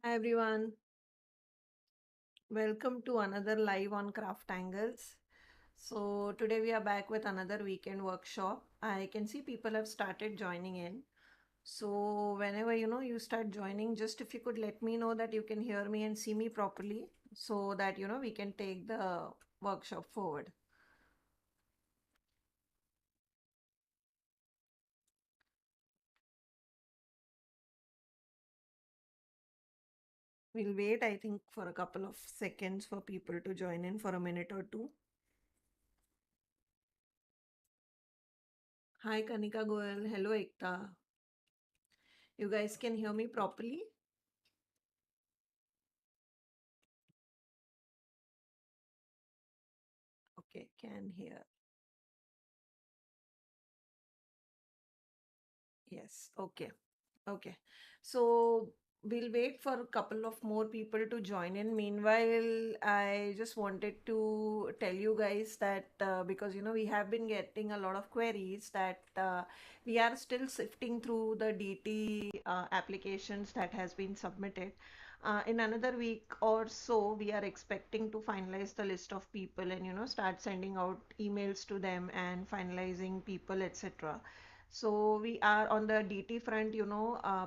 Hi everyone, welcome to another live on CrafTangles. So today we are back with another weekend workshop. I can see people have started joining in. So whenever you start joining, just if you could let me know that you can hear me and see me properly so that we can take the workshop forward. We'll wait, I think, for a couple of seconds for people to join in for a minute or two. Hi Kanika Goel, hello Ekta. You guys can hear me properly? Okay, can hear. Yes, okay. Okay. So we'll wait for a couple of more people to join in. Meanwhile, I just wanted to tell you guys that because we have been getting a lot of queries that we are still sifting through the DT applications that has been submitted. In another week or so, we are expecting to finalize the list of people and start sending out emails to them and finalizing people, etc. So we are on the DT front,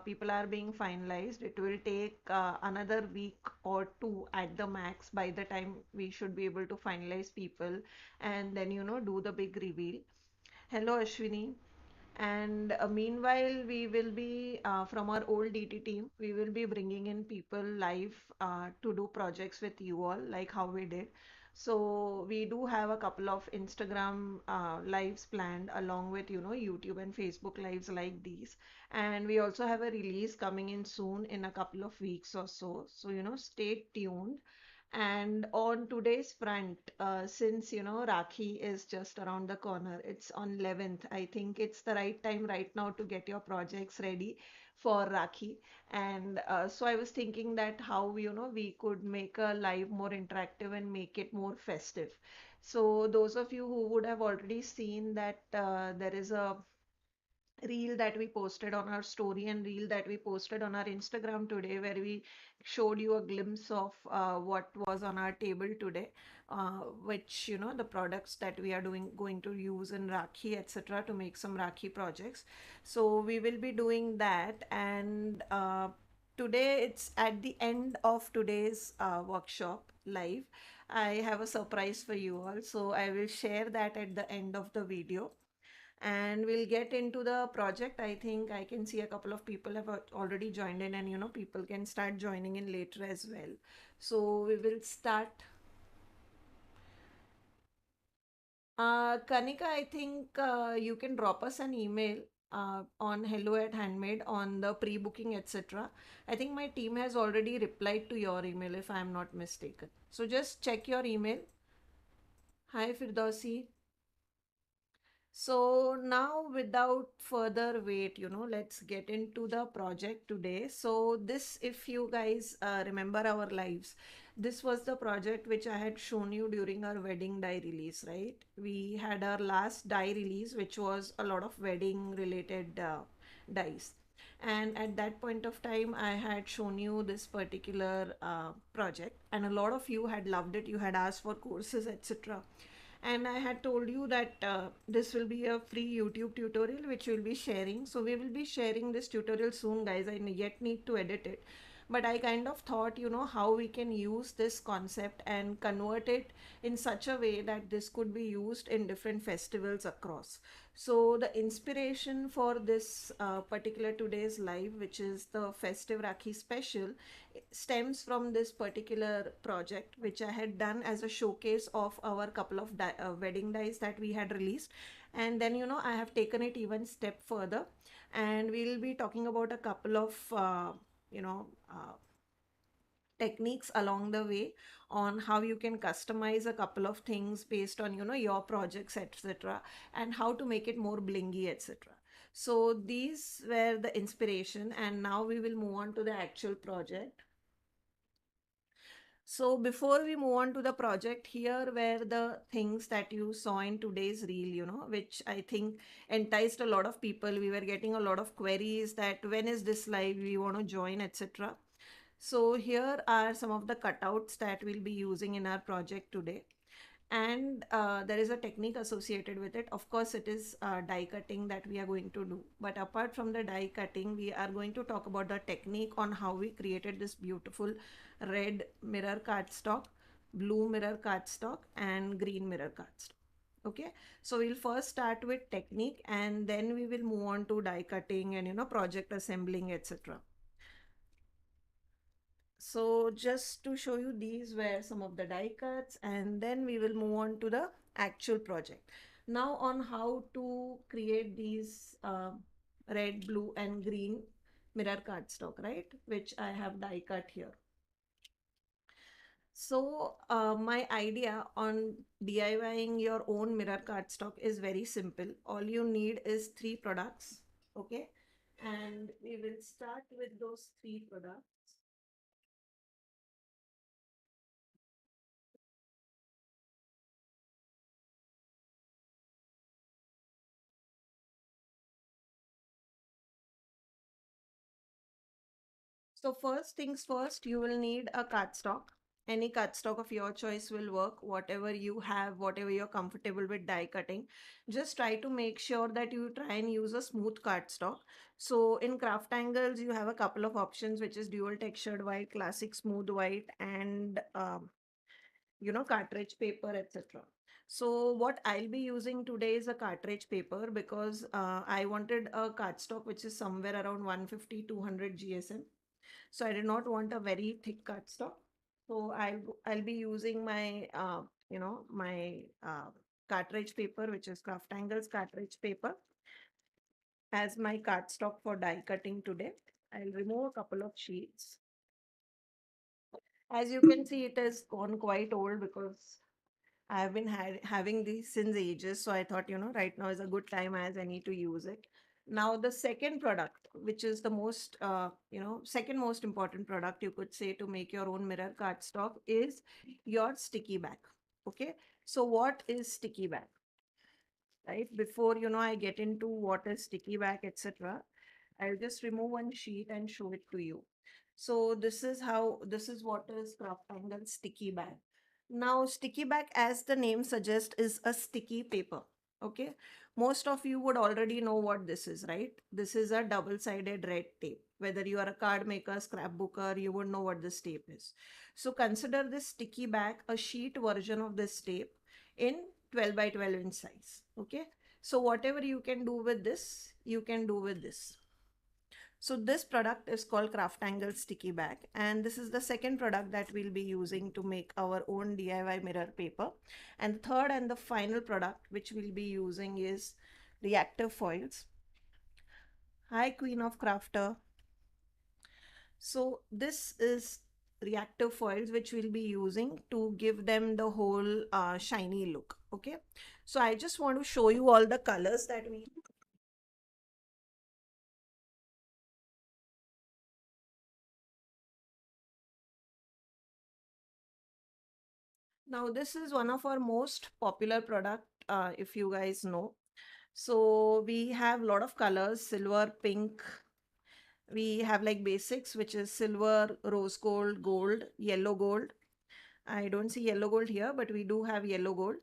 people are being finalized. It will take another week or two at the max by the time we should be able to finalize people and then, do the big reveal. Hello, Ashwini. And meanwhile, we will be from our old DT team, we will be bringing in people live to do projects with you all, like how we did. So we do have a couple of Instagram lives planned along with, YouTube and Facebook lives like these. And we also have a release coming in soon in a couple of weeks or so. So, stay tuned. And on today's front, since Rakhi is just around the corner, it's on 11th. I think it's the right time right now to get your projects ready for Rakhi. And so I was thinking that how we could make a live more interactive and make it more festive. So those of you who would have already seen that there is a reel that we posted on our story and reel that we posted on our Instagram today, where we showed you a glimpse of what was on our table today, which the products that we are going to use in Rakhi, etc., to make some Rakhi projects. So we will be doing that, and today it's at the end of today's workshop live. I have a surprise for you all, so I will share that at the end of the video and we'll get into the project. I think I can see a couple of people have already joined in, and people can start joining in later as well. So we will start. Kanika, I think you can drop us an email on hello at handmade on the pre-booking, etc. I think my team has already replied to your email if I'm not mistaken. So just check your email. Hi Firdausi. So now without further wait, let's get into the project today. So this, if you guys remember our lives, this was the project which I had shown you during our wedding die release, right? We had our last die release, which was a lot of wedding related dies. And at that point of time, I had shown you this particular project, and a lot of you had loved it. You had asked for courses, etc. And I had told you that this will be a free YouTube tutorial which we'll be sharing. So we will be sharing this tutorial soon, guys. I yet need to edit it, but I kind of thought, how we can use this concept and convert it in such a way that this could be used in different festivals across. So the inspiration for this particular today's live, which is the festive Rakhi special, stems from this particular project which I had done as a showcase of our couple of wedding dies that we had released. And then I have taken it even step further, and we'll be talking about a couple of you know uh, techniques along the way on how you can customize a couple of things based on your projects, etc., and how to make it more blingy, etc. So these were the inspiration, and now we will move on to the actual project. So before we move on to the project, here were the things that you saw in today's reel, which I think enticed a lot of people. We were getting a lot of queries that when is this live, we want to join, etc. So here are some of the cutouts that we'll be using in our project today. And there is a technique associated with it. Of course, it is die cutting that we are going to do. But apart from the die cutting, we are going to talk about the technique on how we created this beautiful red mirror cardstock, blue mirror cardstock, and green mirror cardstock. Okay, so we'll first start with technique and then we will move on to die cutting and project assembling, etc. So just to show you, these were some of the die cuts and then we will move on to the actual project. Now on how to create these red, blue and green mirror cardstock, right? Which I have die cut here. So my idea on DIYing your own mirror cardstock is very simple. All you need is three products, okay? And we will start with those three products. So first things first, you will need a cardstock. Any cardstock of your choice will work. Whatever you have, whatever you're comfortable with die cutting. Just try to make sure that you try and use a smooth cardstock. So in CrafTangles, you have a couple of options, which is dual textured white, classic smooth white, and cartridge paper, etc. So what I'll be using today is a cartridge paper because I wanted a cardstock which is somewhere around 150 200 GSM. So I did not want a very thick cardstock. So I'll be using my my cartridge paper, which is CrafTangles cartridge paper, as my cardstock for die cutting today. I'll remove a couple of sheets. As you can see, it has gone quite old because I've been having these since ages. So I thought, right now is a good time as I need to use it. Now, the second product, which is the most, second most important product, you could say, to make your own mirror cardstock is your sticky bag. Okay. So what is sticky bag? Right. Before, I get into what is sticky bag, etc. I'll just remove one sheet and show it to you. So this is what is CrafTangle sticky bag. Now, sticky bag, as the name suggests, is a sticky paper. Okay. Most of you would already know what this is, right? This is a double-sided red tape. Whether you are a card maker, scrapbooker, you would know what this tape is. So consider this sticky bag a sheet version of this tape in 12 by 12 inch size. Okay. So whatever you can do with this, you can do with this. So this product is called CrafTangle Sticky Bag, and this is the second product that we'll be using to make our own DIY mirror paper. And the third and the final product which we'll be using is Reactive foils. Hi, Queen of Crafter. So this is reactive foils which we'll be using to give them the whole shiny look. Okay, so I just want to show you all the colors that we. Now this is one of our most popular product, if you guys know. So we have a lot of colors: silver, pink. We have like basics, which is silver, rose gold, gold, yellow gold. I don't see yellow gold here, but we do have yellow gold.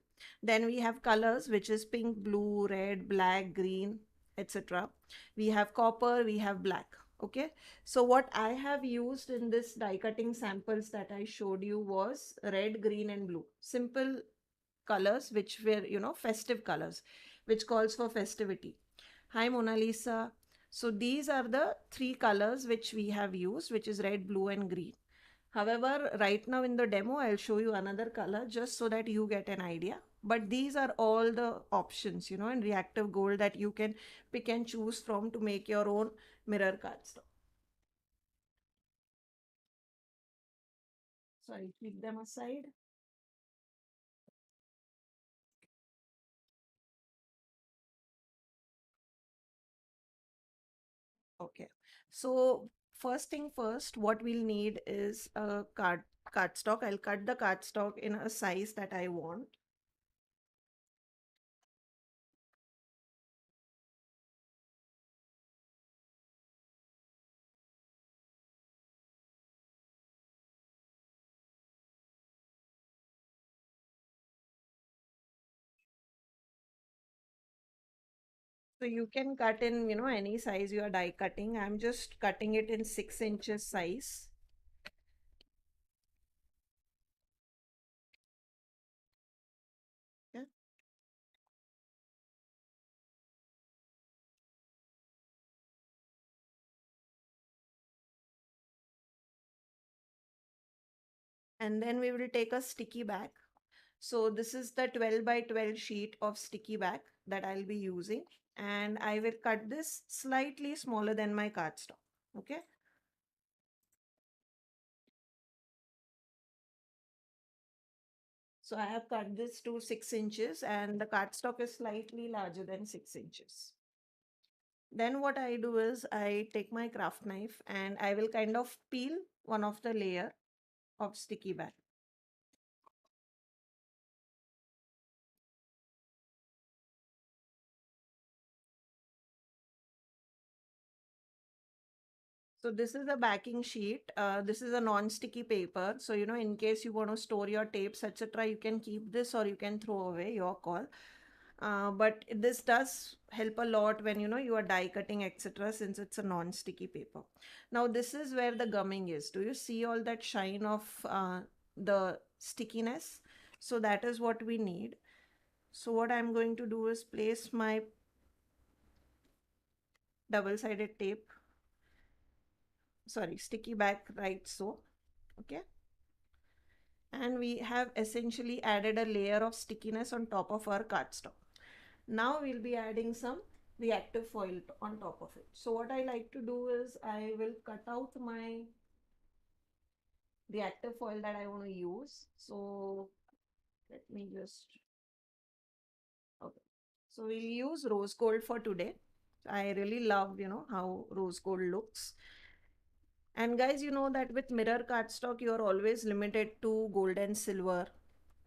Then we have colors, which is pink, blue, red, black, green, etc. We have copper, we have black. Okay. So what I have used in this die cutting samples that I showed you was red, green, and blue. Simple colors, which were, festive colors, which calls for festivity. Hi, Mona Lisa. So these are the three colors which we have used, which is red, blue, and green. However, right now in the demo, I'll show you another color just so that you get an idea. But these are all the options, in reactive gold that you can pick and choose from to make your own mirror cardstock. So I'll keep them aside. Okay. So first thing first, what we'll need is a cardstock. I'll cut the cardstock in a size that I want. So you can cut in, any size you are die cutting. I'm just cutting it in 6 inches size. Yeah. And then we will take a sticky back. So this is the 12 by 12 sheet of sticky back that I'll be using. And I will cut this slightly smaller than my cardstock. Okay. So I have cut this to 6 inches and the cardstock is slightly larger than 6 inches. Then what I do is I take my craft knife and I will kind of peel one of the layer of sticky back. So this is a backing sheet. This is a non-sticky paper. So, in case you want to store your tapes, etc., you can keep this or you can throw away, your call. But this does help a lot when, you are die cutting, etc., since it's a non-sticky paper. Now, this is where the gumming is. Do you see all that shine of the stickiness? So that is what we need. So what I'm going to do is place my double-sided tape, sorry, sticky back right so. Okay. And we have essentially added a layer of stickiness on top of our cardstock. Now we'll be adding some reactive foil on top of it. So what I like to do is I will cut out my reactive foil that I want to use. So let me just, okay. So we'll use rose gold for today. I really love, how rose gold looks. And guys, you know that with mirror cardstock, you are always limited to gold and silver,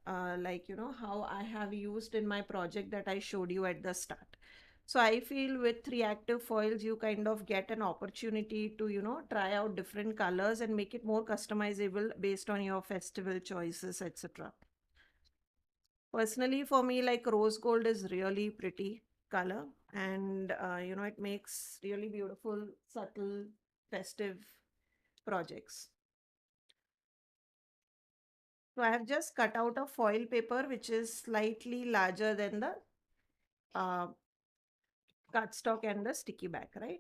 like how I have used in my project that I showed you at the start. So I feel with reactive foils you kind of get an opportunity to try out different colors and make it more customizable based on your festival choices, etc. Personally for me, like rose gold is really pretty color, and it makes really beautiful subtle festive projects. So I have just cut out a foil paper which is slightly larger than the uh, cardstock and the sticky back, right?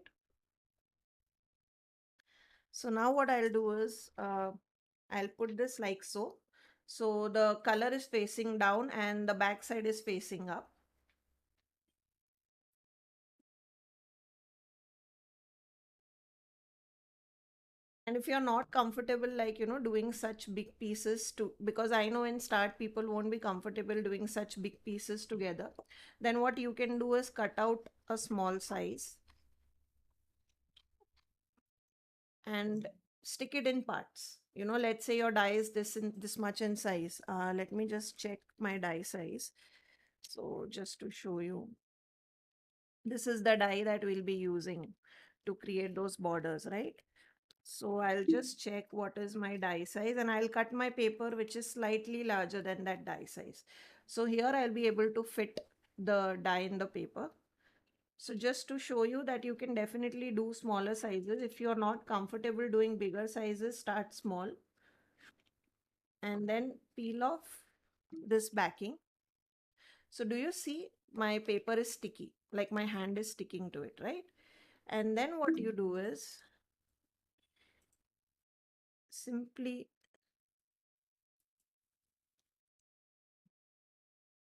So now what I'll do is I'll put this like so. So the color is facing down and the back side is facing up. And if you're not comfortable, like, doing such big pieces to, because I know in start people won't be comfortable doing such big pieces together, then what you can do is cut out a small size and stick it in parts. Let's say your die is this much in size. Let me just check my die size. So just to show you, this is the die that we'll be using to create those borders, right? So I'll just check what is my die size and I'll cut my paper which is slightly larger than that die size. So here I'll be able to fit the die in the paper. So just to show you that you can definitely do smaller sizes. If you're not comfortable doing bigger sizes, start small and then peel off this backing. So do you see my paper is sticky, like my hand is sticking to it, right? And then what you do is simply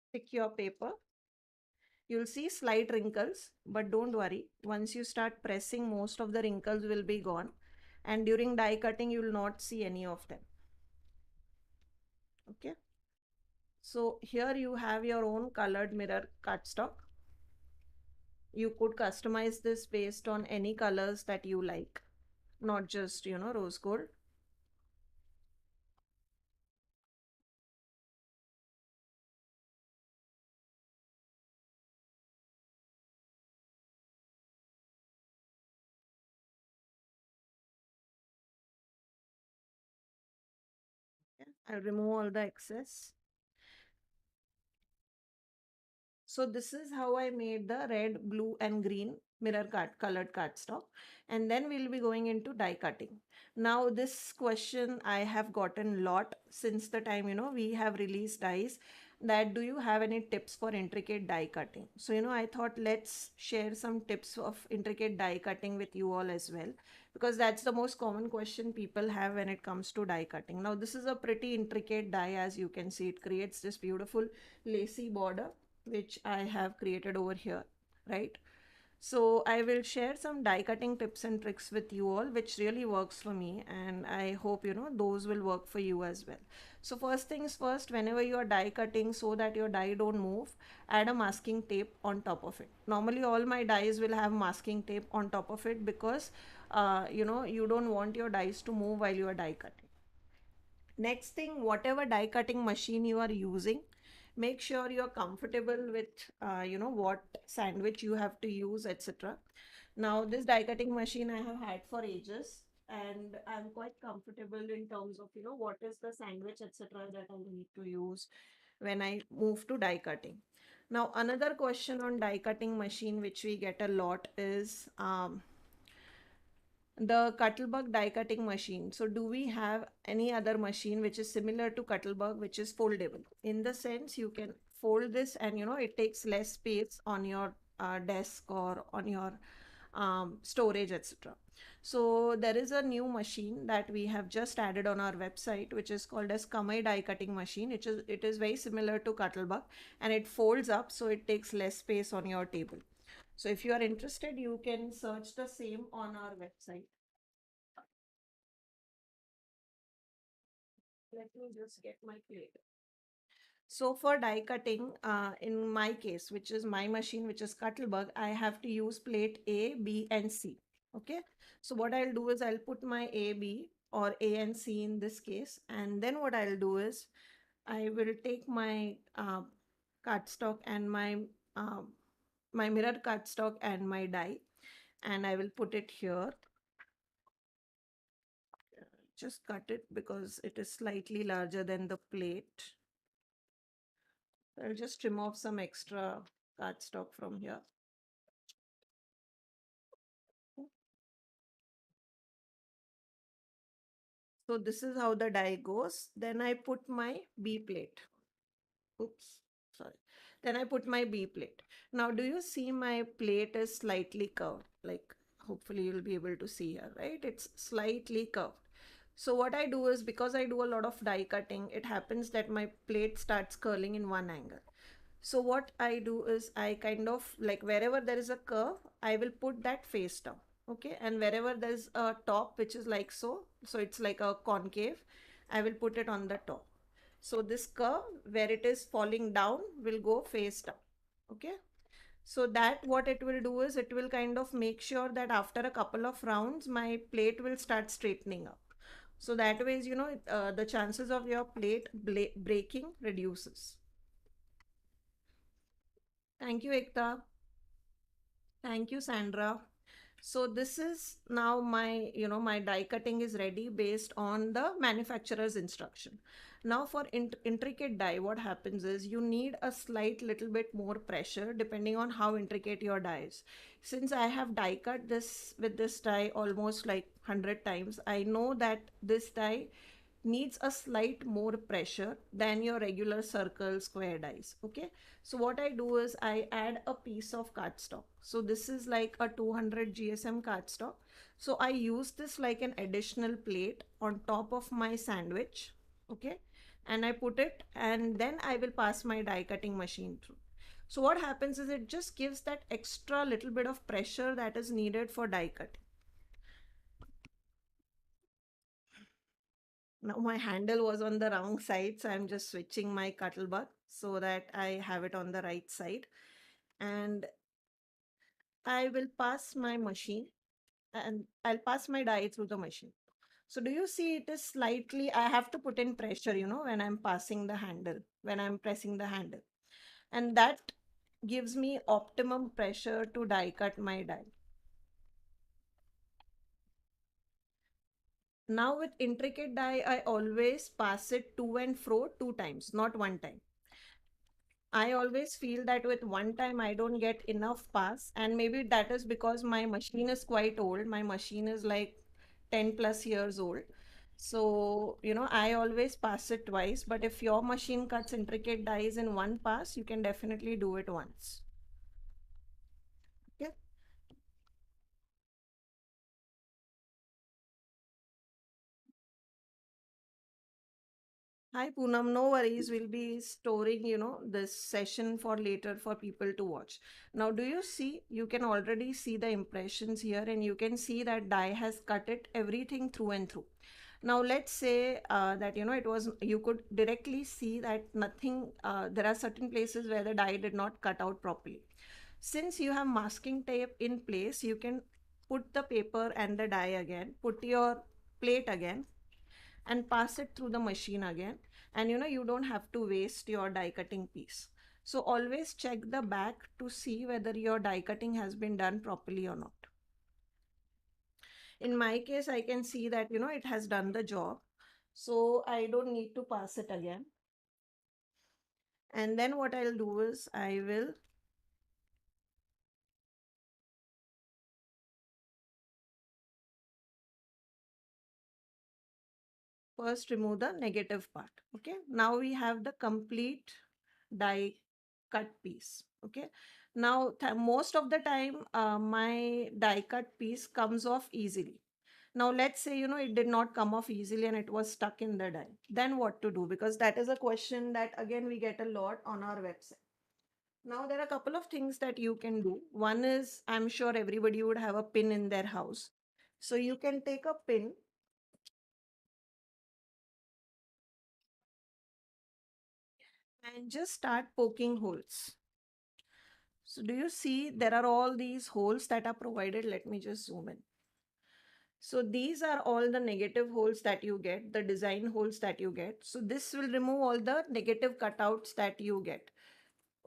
stick your paper. You'll see slight wrinkles, but don't worry. Once you start pressing, most of the wrinkles will be gone. And during die cutting, you will not see any of them. Okay. So here you have your own colored mirror cardstock. You could customize this based on any colors that you like, not just, rose gold. Okay. I'll remove all the excess. So this is how I made the red, blue and green mirror colored cardstock. And then we'll be going into die cutting. Now this question I have gotten lot since the time, we have released dies, that do you have any tips for intricate die cutting? So, I thought let's share some tips of intricate die cutting with you all as well, because that's the most common question people have when it comes to die cutting. Now this is a pretty intricate die. As you can see, it creates this beautiful lacy border which I have created over here, right? So I will share some die cutting tips and tricks with you all, which really works for me, and I hope those will work for you as well. So first things first, whenever you are die cutting, so that your die don't move, add a masking tape on top of it. Normally all my dies will have masking tape on top of it, because you don't want your dies to move while you are die cutting. Next thing, whatever die cutting machine you are using, make sure you're comfortable with, what sandwich you have to use, etc. Now, this die cutting machine I have had for ages, and I'm quite comfortable in terms of, what is the sandwich, etc. that I need to use when I move to die cutting. Now, another question on die cutting machine which we get a lot is, the Cuttlebug die cutting machine. So do we have any other machine which is similar to Cuttlebug, which is foldable? In the sense, you can fold this and it takes less space on your desk or on your storage, etc. So there is a new machine that we have just added on our website, which is called as Kamai die cutting machine. It is very similar to Cuttlebug, and it folds up, so it takes less space on your table. So if you are interested, you can search the same on our website. Let me just get my plate. So for die cutting, in my case, which is my machine, which is Cuttlebug, I have to use plate A, B, and C. Okay. So what I'll do is I'll put my A, B, or A and C in this case. And then what I'll do is I will take my cardstock and uh, my mirror cardstock and my die, and I will put it here. Just cut it because it is slightly larger than the plate. I'll just trim off some extra cardstock from here. So this is how the die goes. Then I put my B plate. Oops, sorry. Then I put my B plate. Now, do you see my plate is slightly curved? Like, hopefully you'll be able to see here, right? It's slightly curved. So what I do is, because I do a lot of die cutting, it happens that my plate starts curling in one angle. So what I do is I kind of, like, wherever there is a curve, I will put that face down. Okay. And wherever there's a top, which is like so it's like a concave, I will put it on the top. So this curve where it is falling down will go face down. Okay. So that what it will do is it will kind of make sure that after a couple of rounds, my plate will start straightening up. So that ways, the chances of your plate breaking reduces. Thank you, Ekta. Thank you, Sandra. So this is now my die cutting is ready based on the manufacturer's instruction. Now for intricate die, what happens is you need a slight little bit more pressure depending on how intricate your die is. Since I have die cut this with this die almost like 100 times, I know that this die needs a slight more pressure than your regular circle square dies. Okay. So what I do is I add a piece of cardstock. So this is like a 200 GSM cardstock. So I use this like an additional plate on top of my sandwich. Okay. And I put it, and then I will pass my die cutting machine through. So what happens is it just gives that extra little bit of pressure that is needed for die cutting. Now my handle was on the wrong side, so I'm just switching my Cuttlebug so that I have it on the right side. And I will pass my machine, and I'll pass my die through the machine. So do you see it is slightly, I have to put in pressure, when I'm passing the handle, when I'm pressing the handle. And that gives me optimum pressure to die cut my die. Now with intricate die, I always pass it to and fro 2 times, not 1 time. I always feel that with one time I don't get enough pass, and maybe that is because my machine is quite old. My machine is like 10 plus years old. So, I always pass it twice, but if your machine cuts intricate dies in one pass, you can definitely do it once. Okay. Hi Poonam, no worries. We'll be storing, this session for later for people to watch. Now, do you see? You can already see the impressions here, and you can see that die has cut it everything through and through. Now, let's say that it was, you could directly see that nothing. There are certain places where the die did not cut out properly. Since you have masking tape in place, you can put the paper and the die again, put your plate again, and pass it through the machine again, and you don't have to waste your die cutting piece. So always check the back to see whether your die cutting has been done properly or not. In my case, I can see that it has done the job, so I don't need to pass it again. And then what I'll do is I will first remove the negative part. Okay, now we have the complete die cut piece. Okay, now most of the time my die cut piece comes off easily. Now let's say it did not come off easily and it was stuck in the die, then what to do? Because that is a question that again we get a lot on our website. Now there are a couple of things that you can do. One is, I'm sure everybody would have a pin in their house, so you can take a pin and just start poking holes. So do you see there are all these holes that are provided? Let me just zoom in. So these are all the negative holes that you get, the design holes that you get. So this will remove all the negative cutouts that you get.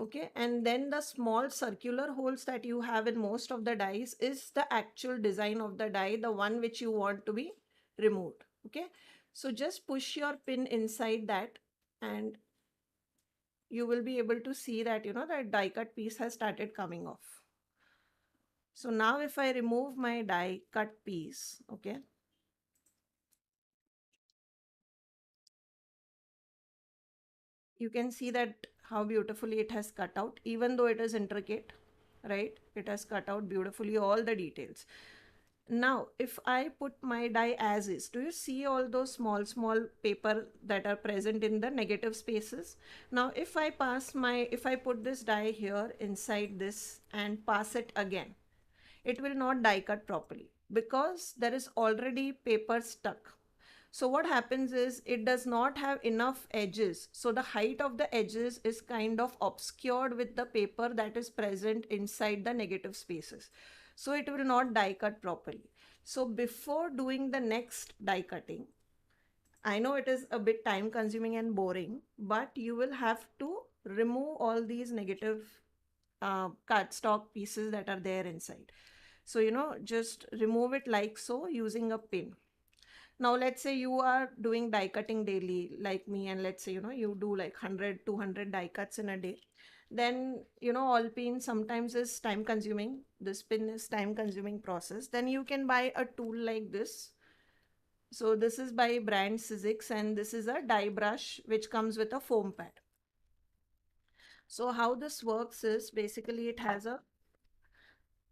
Okay, and then the small circular holes that you have in most of the dies is the actual design of the die, the one which you want to be removed. Okay, so just push your pin inside that, and you will be able to see that that die cut piece has started coming off. So now if I remove my die cut piece, okay, you can see that how beautifully it has cut out, even though it is intricate, right? It has cut out beautifully all the details. Now, if I put my die as is, do you see all those small, small paper that are present in the negative spaces? Now, if I put this die here inside this and pass it again, it will not die cut properly because there is already paper stuck. So what happens is it does not have enough edges. So the height of the edges is kind of obscured with the paper that is present inside the negative spaces. So it will not die cut properly. So before doing the next die cutting, I know it is a bit time consuming and boring, but you will have to remove all these negative cardstock pieces that are there inside. So, just remove it like so using a pin. Now, let's say you are doing die cutting daily like me, and let's say, you do like 100, 200 die cuts in a day. Then, all pin sometimes is time consuming. This pin is time consuming process. Then you can buy a tool like this. So this is by brand Sizzix, and this is a die brush which comes with a foam pad. So how this works is basically it has a,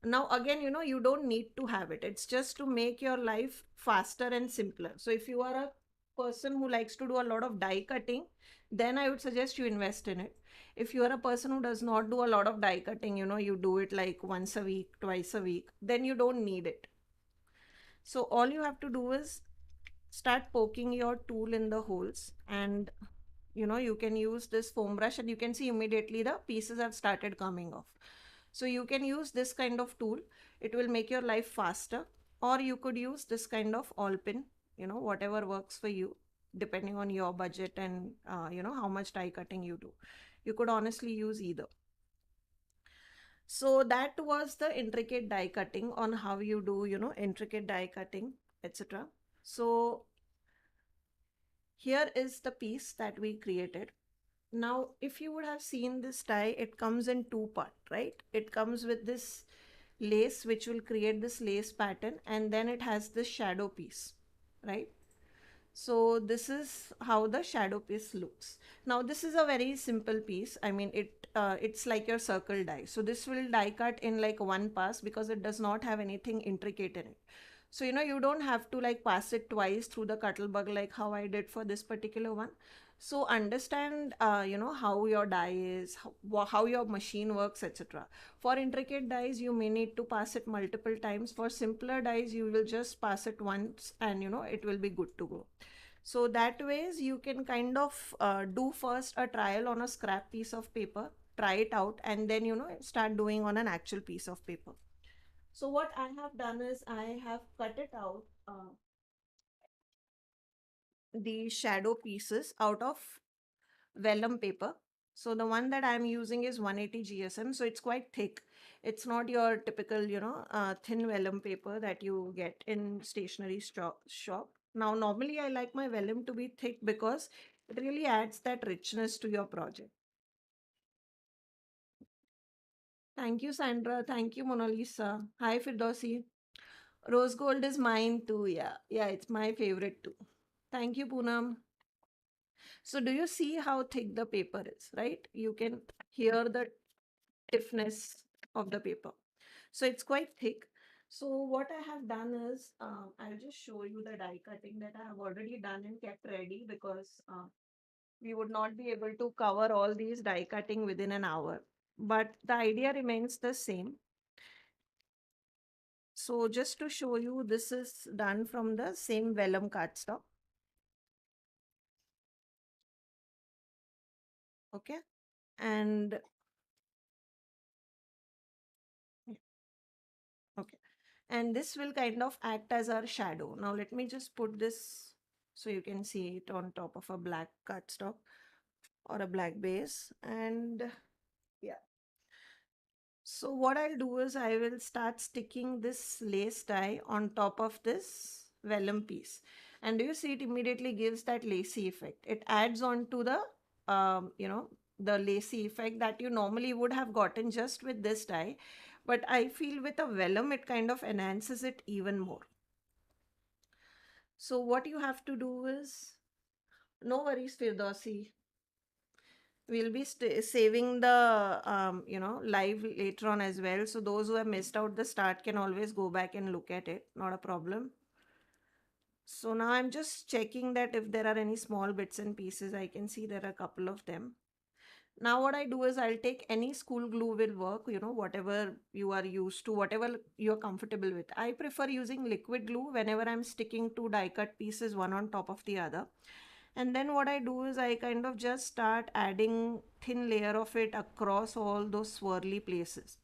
now again you don't need to have it, it's just to make your life faster and simpler. So if you are a person who likes to do a lot of die cutting, then I would suggest you invest in it. If you are a person who does not do a lot of die cutting, you do it like once a week, twice a week, then you don't need it. So all you have to do is start poking your tool in the holes, and you can use this foam brush, and you can see immediately the pieces have started coming off. So you can use this kind of tool, it will make your life faster. Or you could use this kind of all pin, whatever works for you, depending on your budget and how much die cutting you do. You could honestly use either. So that was the intricate die cutting on how you do intricate die cutting, etc. So here is the piece that we created. Now, if you would have seen this tie, it comes in two part, right? It comes with this lace, which will create this lace pattern, and then it has this shadow piece, right? So this is how the shadow piece looks. Now this is a very simple piece. I mean, it's like your circle die. So this will die cut in like one pass because it does not have anything intricate in it. So you don't have to like pass it twice through the cuttle bug like how I did for this particular one. So understand, how your die is, how your machine works, etc. For intricate dies, you may need to pass it multiple times. For simpler dies, you will just pass it once and it will be good to go. So that ways you can kind of do first a trial on a scrap piece of paper, try it out, and then start doing on an actual piece of paper. So what I have done is I have cut it out, the shadow pieces out of vellum paper. So the one that I'm using is 180 GSM, so it's quite thick. It's not your typical, thin vellum paper that you get in stationery shop. Now, normally I like my vellum to be thick because it really adds that richness to your project. Thank you, Sandra. Thank you, Mona Lisa. Hi, Firdausi. Rose gold is mine too. Yeah, yeah, it's my favorite too. Thank you, Poonam. So, do you see how thick the paper is, right? You can hear the stiffness of the paper. So it's quite thick. So what I have done is, I'll just show you the die cutting that I have already done and kept ready because we would not be able to cover all these die cutting within an hour. But the idea remains the same. So just to show you, this is done from the same vellum cardstock. Okay. And yeah, okay. And this will kind of act as our shadow. Now let me just put this so you can see it on top of a black cardstock or a black base. And yeah, so what I'll do is I will start sticking this lace tie on top of this vellum piece. And do you see it immediately gives that lacy effect? It adds on to the, the lacy effect that you normally would have gotten just with this tie. But I feel with a vellum, it kind of enhances it even more. So what you have to do is, no worries, Firdausi. We'll be saving the live later on as well. So those who have missed out the start can always go back and look at it. Not a problem. So now I'm just checking that if there are any small bits and pieces. I can see there are a couple of them. Now what I do is I'll take any school glue will work, whatever you are used to, whatever you're comfortable with. I prefer using liquid glue whenever I'm sticking two die cut pieces one on top of the other. And then what I do is I kind of just start adding thin layer of it across all those swirly places.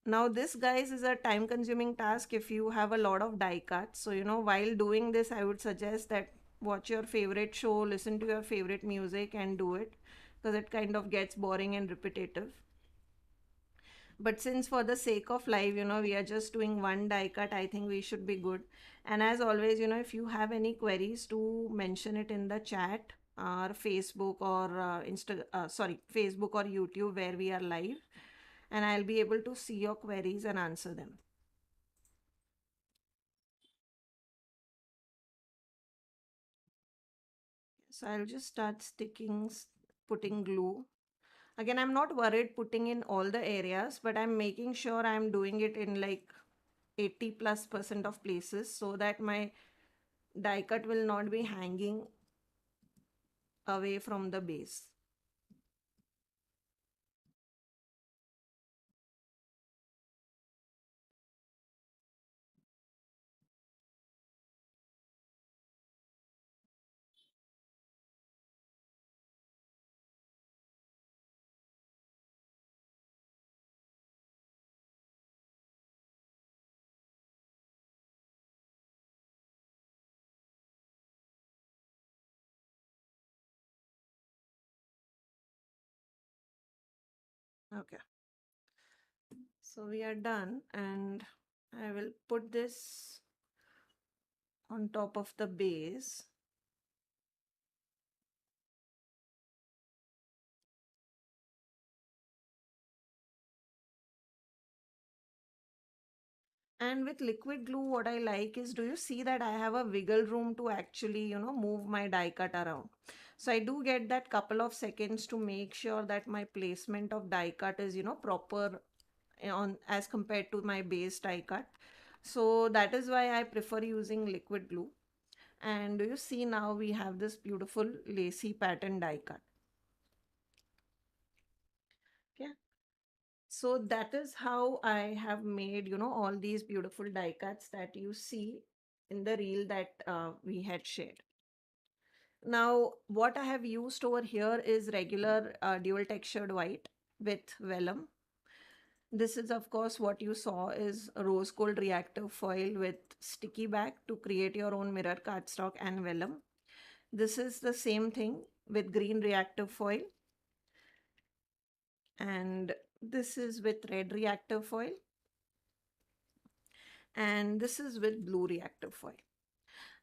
Now this, guys, is a time consuming task if you have a lot of die cuts. So while doing this, I would suggest that watch your favorite show, listen to your favorite music and do it, because it kind of gets boring and repetitive. But since for the sake of live, we are just doing one die cut, I think we should be good. And as always, if you have any queries, to mention it in the chat or Facebook or Facebook or YouTube where we are live, and I'll be able to see your queries and answer them. So I'll just start putting glue. Again, I'm not worried putting in all the areas, but I'm making sure I'm doing it in like 80+% of places so that my die cut will not be hanging away from the base. Okay, so we are done, and I will put this on top of the base. And with liquid glue, what I like is, do you see that I have a wiggle room to actually, move my die cut around? So I do get that couple of seconds to make sure that my placement of die cut is, proper on as compared to my base die cut. So that is why I prefer using liquid glue. And do you see now we have this beautiful lacy pattern die cut? Okay. So that is how I have made, all these beautiful die cuts that you see in the reel that we had shared. Now, what I have used over here is regular dual textured white with vellum. This is, of course, what you saw is rose gold reactive foil with sticky back to create your own mirror cardstock and vellum. This is the same thing with green reactive foil, and this is with red reactive foil, and this is with blue reactive foil.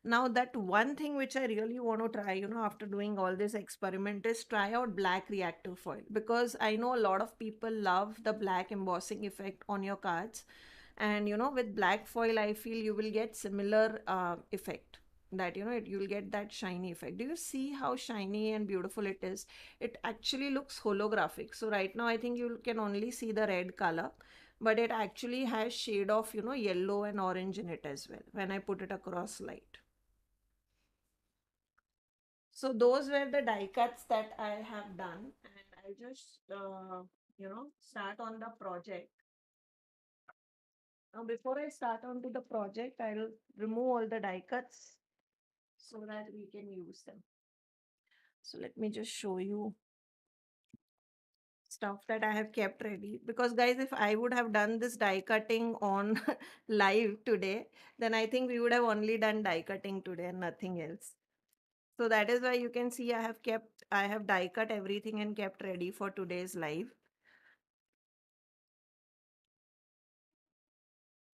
Now, that one thing which I really want to try, after doing all this experiment is try out black reactive foil, because I know a lot of people love the black embossing effect on your cards. And, with black foil, I feel you will get similar effect, that, you'll get that shiny effect. Do you see how shiny and beautiful it is? It actually looks holographic. So right now, I think you can only see the red color, but it actually has shade of, yellow and orange in it as well when I put it across light. So those were the die cuts that I have done, and I'll just start on the project. Now, before I start on to the project, I'll remove all the die cuts so that we can use them. So let me just show you stuff that I have kept ready, because guys, if I would have done this die cutting on live today, then I think we would have only done die cutting today and nothing else. So that is why you can see I have die cut everything and kept ready for today's live.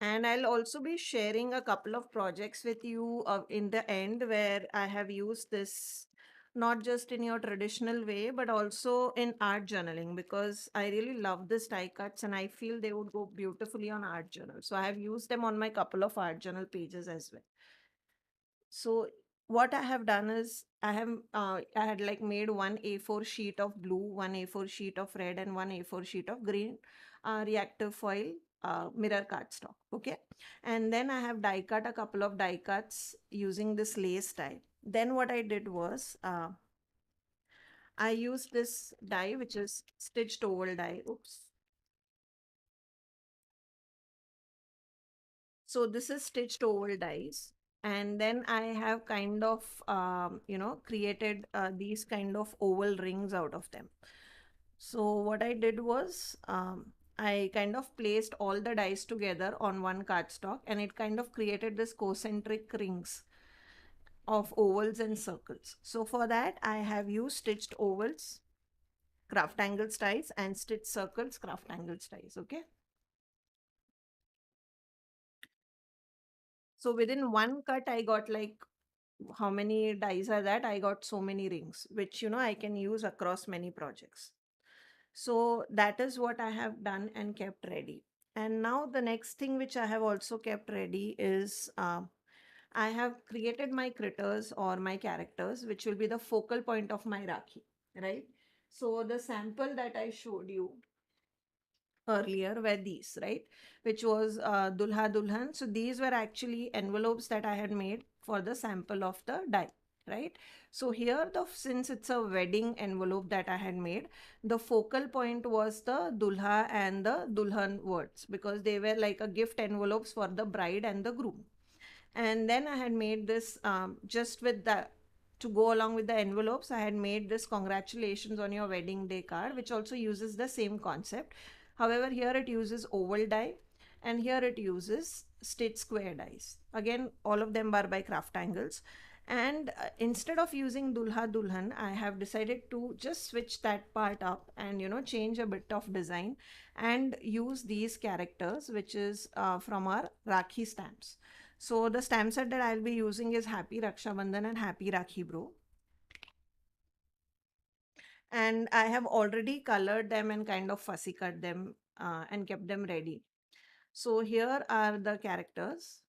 And I'll also be sharing a couple of projects with you in the end, where I have used this not just in your traditional way, but also in art journaling, because I really love this die cuts and I feel they would go beautifully on art journal. So I have used them on my couple of art journal pages as well. So what I have done is I had like made one A4 sheet of blue, one A4 sheet of red, and one A4 sheet of green reactive foil mirror cardstock. Okay, and then I have die cut a couple of die cuts using this lace die. Then what I did was I used this die, which is stitched oval die. Oops. So this is stitched oval dies. And then I have kind of, created these kind of oval rings out of them. So what I did was I kind of placed all the dies together on one cardstock, and it kind of created this concentric rings of ovals and circles. So for that, I have used stitched ovals, CrafTangles dies, and stitched circles, CrafTangles dies. Okay. So within one cut, I got like, how many dies are that? I got so many rings, which, I can use across many projects. So that is what I have done and kept ready. And now the next thing which I have also kept ready is I have created my critters or my characters, which will be the focal point of my Rakhi, right? So the sample that I showed you earlier were these, right? Which was Dulha Dulhan. So these were actually envelopes that I had made for the sample of the die, right? So here, since it's a wedding envelope that I had made, the focal point was the Dulha and the Dulhan words, because they were like a gift envelopes for the bride and the groom. And then I had made this just with the to go along with the envelopes. I had made this congratulations on your wedding day card, which also uses the same concept. However, here it uses oval die, and here it uses stitch square dies. Again, all of them are by CrafTangles. And instead of using Dulha Dulhan, I have decided to just switch that part up and change a bit of design and use these characters, which is from our Rakhi stamps. So the stamp set that I'll be using is Happy Raksha Bandhan and Happy Rakhi Bro. And I have already colored them and kind of fussy cut them and kept them ready. So here are the characters.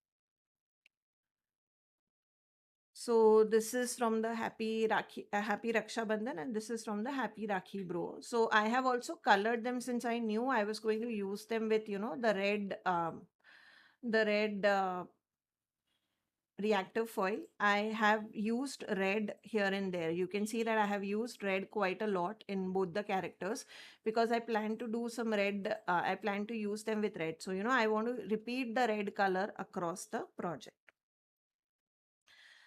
So this is from the Happy Raksha Bandhan, and this is from the Happy Rakhi Bro. So I have also colored them since I knew I was going to use them with, the red reactive foil. I have used red here and there. You can see that I have used red quite a lot in both the characters because I plan to do some red. I plan to use them with red. So, I want to repeat the red color across the project.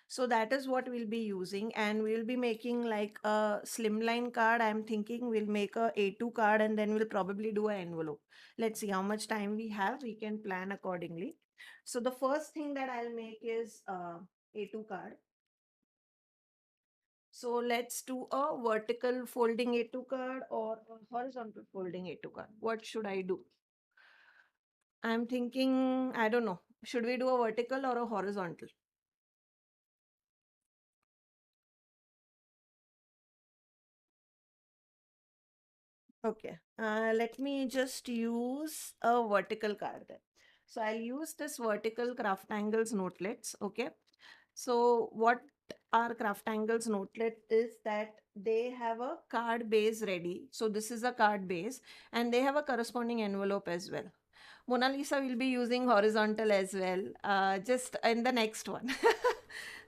So that is what we'll be using, and we'll be making like a slimline card. I'm thinking we'll make a A2 card and then we'll probably do an envelope. Let's see how much time we have. We can plan accordingly. So the first thing that I'll make is A2 card. So let's do a vertical folding A2 card or a horizontal folding A2 card. What should I do? I'm thinking, I don't know. Should we do a vertical or a horizontal? Okay, let me just use a vertical card then. So I'll use this vertical CrafTangles notelets. Okay, so what our CrafTangles notelet is that they have a card base ready. So this is a card base, and they have a corresponding envelope as well. Mona Lisa will be using horizontal as well, just in the next one.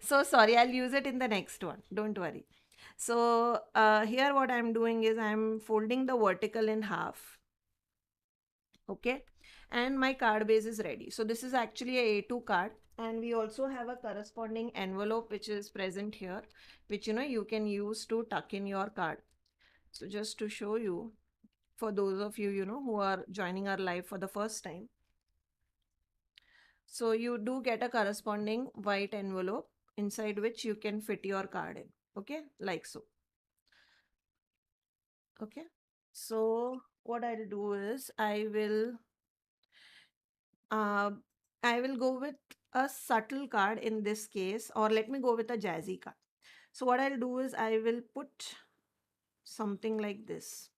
So sorry, I'll use it in the next one. Don't worry. So here what I'm doing is I'm folding the vertical in half. Okay. And my card base is ready. So this is actually a A2 card. And we also have a corresponding envelope which is present here, which you can use to tuck in your card. So just to show you, for those of you, who are joining our live for the first time. So you do get a corresponding white envelope inside which you can fit your card in. Okay, like so. Okay. So what I'll do is uh, I will go with a subtle card in this case, or let me go with a jazzy card. So what I'll do is I will put something like this.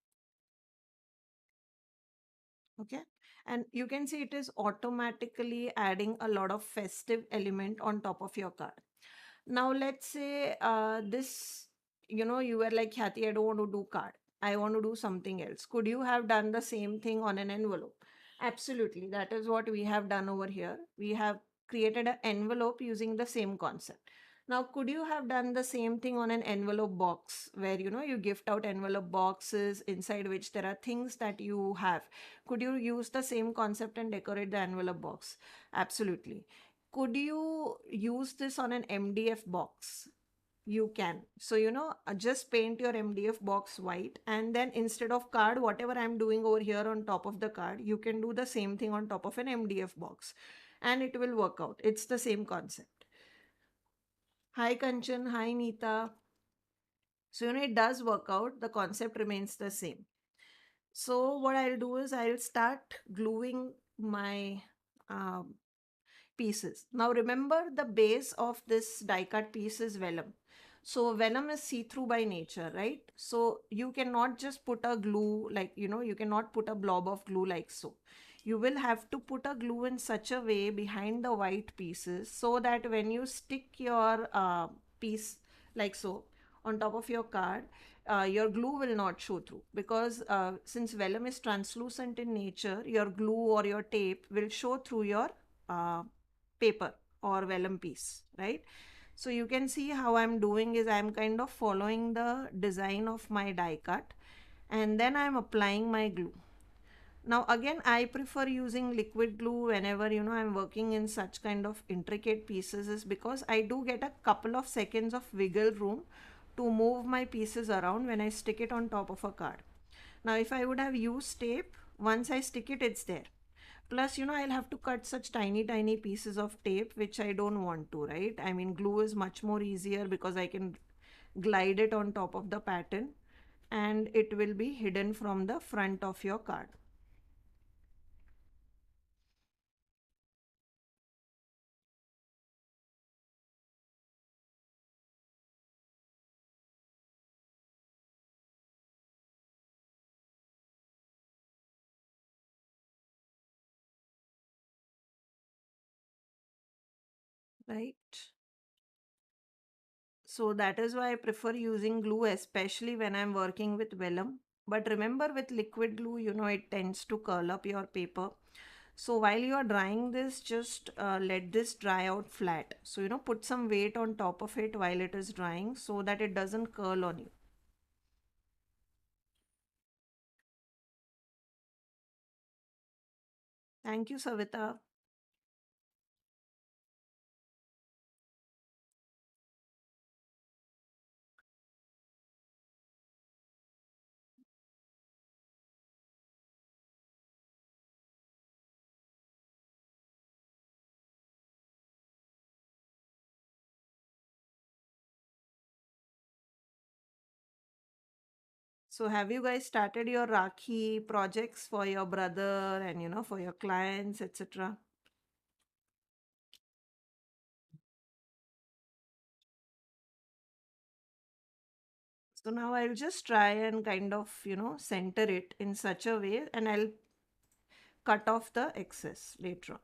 Okay. And you can see it is automatically adding a lot of festive element on top of your card. Now, let's say you were like, Khyati, I don't want to do card. I want to do something else. Could you have done the same thing on an envelope? Absolutely. That is what we have done over here. We have created an envelope using the same concept. Now, could you have done the same thing on an envelope box where, you gift out envelope boxes inside which there are things that you have? Could you use the same concept and decorate the envelope box? Absolutely. Could you use this on an MDF box? You can. So, just paint your MDF box white, and then instead of card, whatever I'm doing over here on top of the card, you can do the same thing on top of an MDF box and it will work out. It's the same concept. Hi Kanchan, hi Neeta. So, it does work out. The concept remains the same. So, what I'll do is I'll start gluing my um, pieces. Now remember, the base of this die cut piece is vellum. So vellum is see-through by nature, right? So you cannot just put a glue like, you cannot put a blob of glue like so. You will have to put a glue in such a way behind the white pieces so that when you stick your piece like so on top of your card, your glue will not show through, because since vellum is translucent in nature, your glue or your tape will show through your uh, paper or vellum piece, right? So you can see how I'm doing is I'm kind of following the design of my die cut, and then I'm applying my glue. Now again, I prefer using liquid glue whenever I'm working in such kind of intricate pieces, is because I do get a couple of seconds of wiggle room to move my pieces around when I stick it on top of a card. Now if I would have used tape, once I stick it, it's there. Plus, I'll have to cut such tiny pieces of tape, which I don't want to, right? I mean, glue is much more easier because I can glide it on top of the pattern and it will be hidden from the front of your card. right? So that is why I prefer using glue, especially when I'm working with vellum. But remember, with liquid glue, it tends to curl up your paper. So while you are drying this, just let this dry out flat. So, put some weight on top of it while it is drying so that it doesn't curl on you. Thank you, Savita. So have you guys started your Rakhi projects for your brother and, for your clients, etc.? So now I'll just try and kind of, center it in such a way, and I'll cut off the excess later on.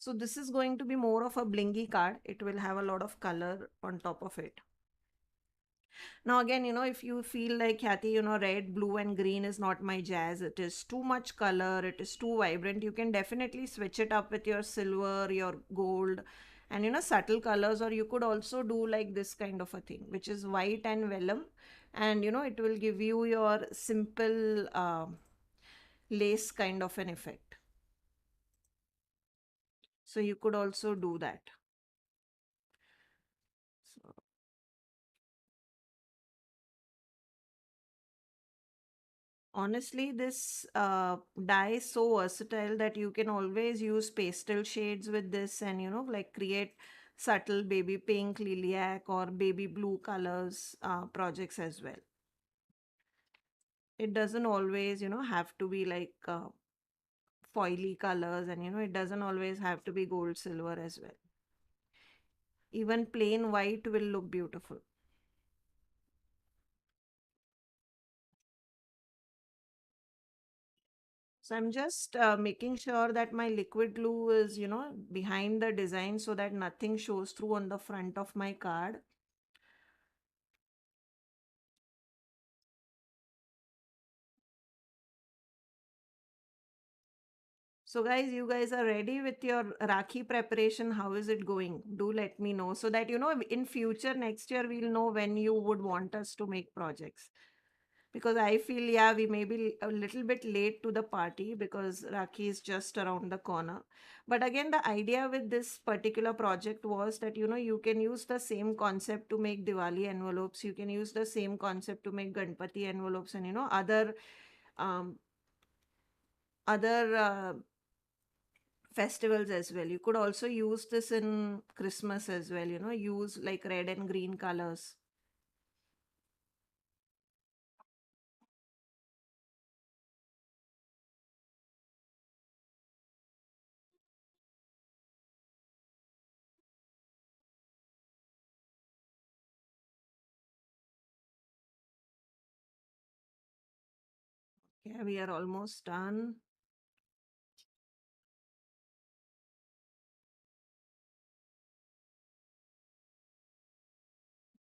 So this is going to be more of a blingy card. It will have a lot of color on top of it. Now again, if you feel like Khyati, red, blue and green is not my jazz. It is too much color. It is too vibrant. You can definitely switch it up with your silver, your gold and, subtle colors. Or you could also do like this kind of a thing, which is white and vellum. And, it will give you your simple lace kind of an effect. So you could also do that. So honestly, this dye is so versatile that you can always use pastel shades with this and, like create subtle baby pink, lilac, or baby blue colors projects as well. It doesn't always, have to be like foily colors and, it doesn't always have to be gold, silver as well. Even plain white will look beautiful. So I'm just making sure that my liquid glue is, behind the design so that nothing shows through on the front of my card. So guys, you guys are ready with your Rakhi preparation. How is it going? Do let me know so that, in future next year, we'll know when you would want us to make projects. Because I feel, yeah, we may be a little bit late to the party because Rakhi is just around the corner. But again, the idea with this particular project was that, you can use the same concept to make Diwali envelopes. You can use the same concept to make Ganpati envelopes and, um, other festivals as well. You could also use this in Christmas as well, use like red and green colors. Yeah, we are almost done.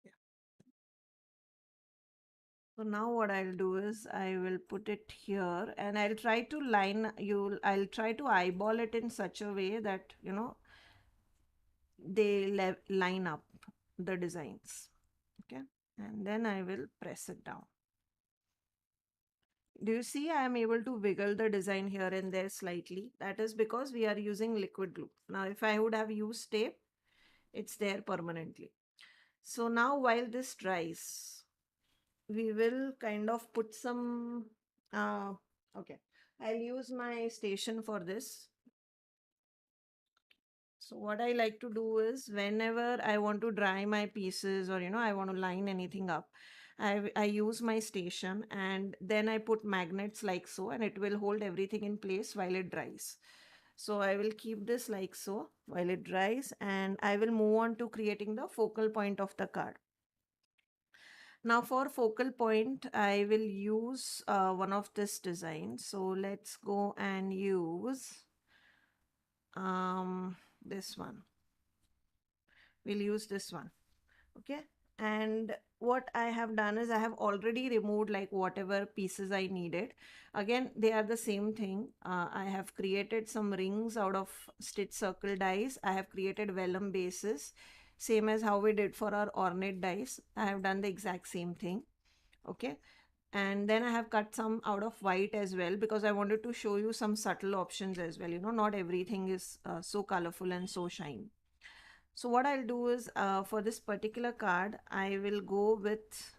Yeah. So now what I'll do is I will put it here and I'll try to I'll try to eyeball it in such a way that, they line up the designs. Okay. And then I will press it down. Do you see I am able to wiggle the design here and there slightly? That is because we are using liquid glue. Now, if I would have used tape, it's there permanently. So now while this dries, we will kind of put some, okay, I'll use my station for this. So what I like to do is whenever I want to dry my pieces or, I want to line anything up, I use my station and then I put magnets like so and it will hold everything in place while it dries. So I will keep this like so while it dries and I will move on to creating the focal point of the card. Now for focal point, I will use one of this design. So let's go and use this one. We'll use this one. Okay. And what I have done is I have already removed like whatever pieces I needed. Again, they are the same thing. I have created some rings out of stitch circle dies. I have created vellum bases, same as how we did for our ornate dies. I have done the exact same thing. Okay. And then I have cut some out of white as well, because I wanted to show you some subtle options as well. Not everything is so colorful and so shiny. So what I'll do is, for this particular card, I will go with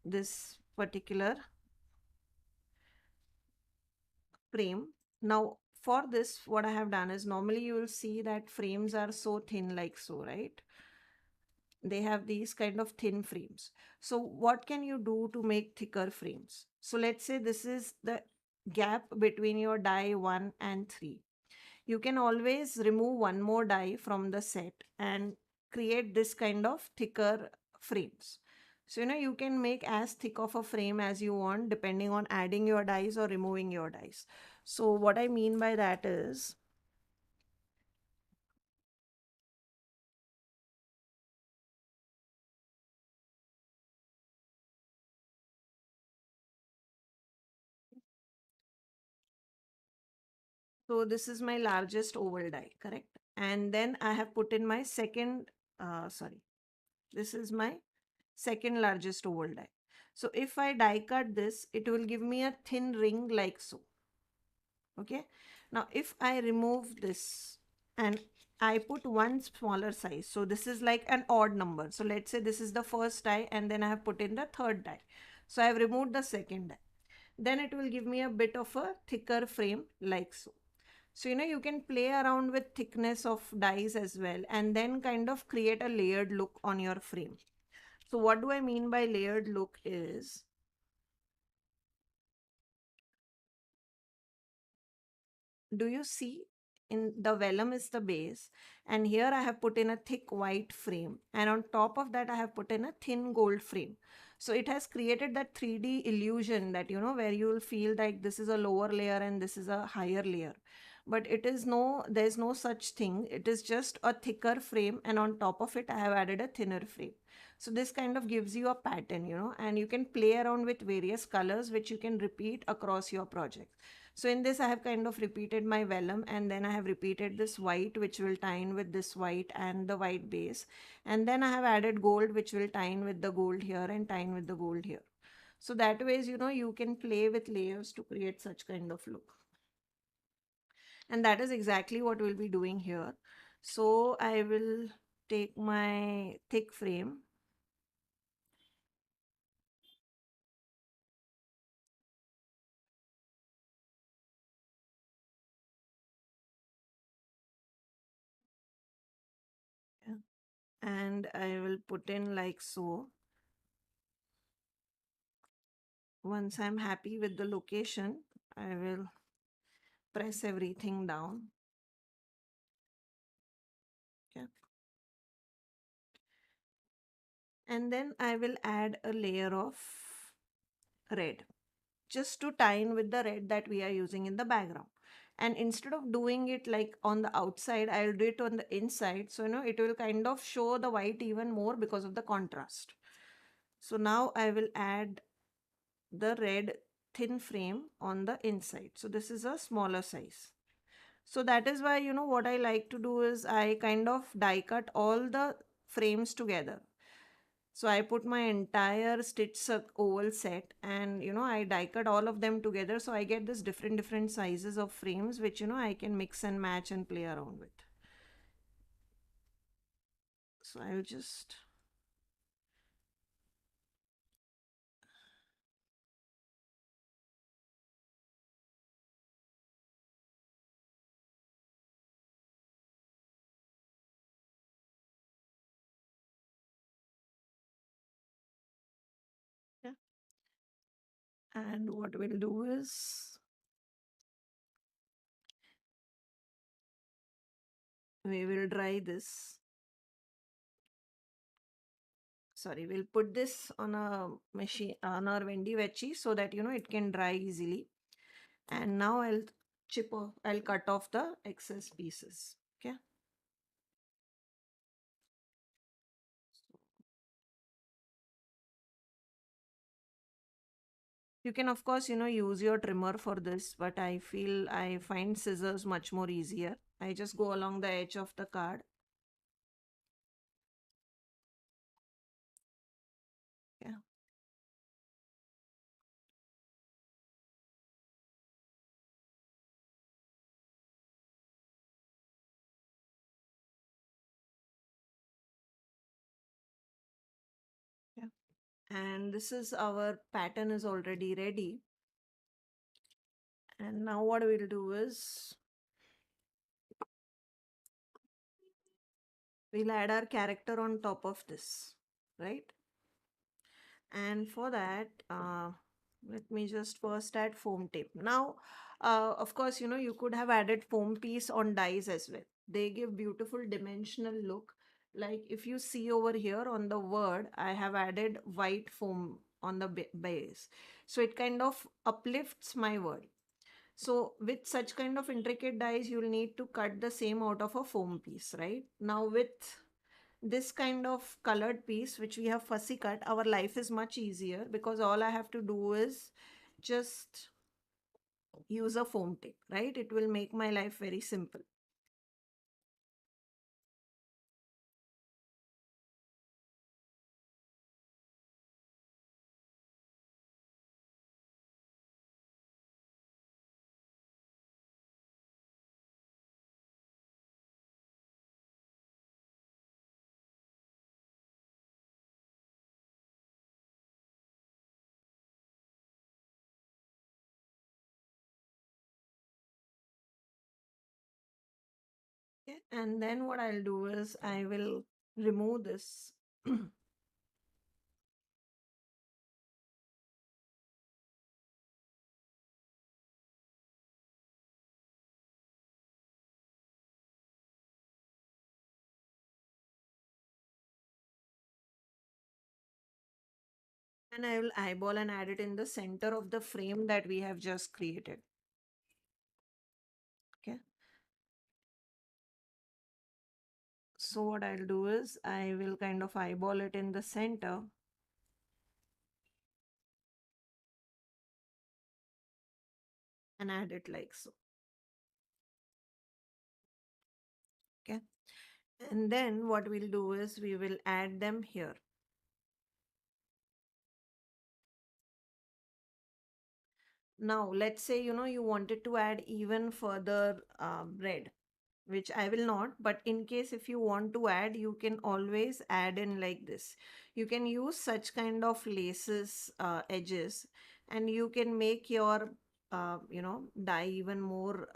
this particular frame. Now for this, what I have done is, normally you will see that frames are so thin like so, right? They have these kind of thin frames. So what can you do to make thicker frames? So let's say this is the gap between your die 1 and 3. You can always remove one more die from the set and create this kind of thicker frames. So you can make as thick of a frame as you want, depending on adding your dies or removing your dies. So what I mean by that is, so this is my largest oval die, correct? And then I have put in my second, sorry, this is my second largest oval die. So if I die cut this, it will give me a thin ring like so. Okay. Now if I remove this and I put one smaller size, so this is like an odd number. So let's say this is the first die and then I have put in the third die. So I have removed the second die. Then it will give me a bit of a thicker frame like so. So you can play around with thickness of dies as well, and then kind of create a layered look on your frame. So what do I mean by layered look is, do you see, in the vellum is the base, and here I have put in a thick white frame, and on top of that I have put in a thin gold frame. So it has created that 3D illusion that where you will feel like this is a lower layer and this is a higher layer, but there's no such thing. It is just a thicker frame, and on top of it I have added a thinner frame. So this kind of gives you a pattern, and you can play around with various colors which you can repeat across your project. So in this, I have kind of repeated my vellum, and then I have repeated this white, which will tie in with this white and the white base. And then I have added gold, which will tie in with the gold here and tie in with the gold here. So that ways, you can play with layers to create such kind of look. And that is exactly what we'll be doing here. So I will take my thick frame, yeah, and I will put in like so. Once I'm happy with the location, I will press everything down. Okay. And then I will add a layer of red, just to tie in with the red that we are using in the background. And instead of doing it like on the outside, I'll do it on the inside. So it will kind of show the white even more because of the contrast. So now I will add the red thin frame on the inside. So this is a smaller size. So that is why, what I like to do is I kind of die cut all the frames together. So I put my entire oval set, and I die cut all of them together. So I get this different sizes of frames, which I can mix and match and play around with. So I'll just, yeah. And what we'll do is we will dry this. sorry, we'll put this on a machine, on our Wendy Veggie, so that it can dry easily. And now I'll cut off the excess pieces. Okay. You can, of course, use your trimmer for this, but I find scissors much more easier. I just go along the edge of the card. Yeah. Yeah. And this is our pattern is already ready. And now what we'll do is we'll add our character on top of this, right? And for that, let me just first add foam tape. Now, of course, you could have added foam piece on dies as well. They give beautiful dimensional look. Like if you see over here on the word, I have added white foam on the base. So it kind of uplifts my word. So with such kind of intricate dies, you'll need to cut the same out of a foam piece, right? Now with this kind of colored piece which we have fussy cut, our life is much easier because all I have to do is just use a foam tape, right? It will make my life very simple. Okay. And then what I'll do is I will remove this. And I will eyeball and add it in the center of the frame that we have just created. Okay. So what I'll do is I will kind of eyeball it in the center and add it like so. Okay. And then what we'll do is we will add them here. Now, let's say, you wanted to add even further bread, which I will not, but in case if you want to add, you can always add in like this. You can use such kind of laces edges, and you can make your, die even more,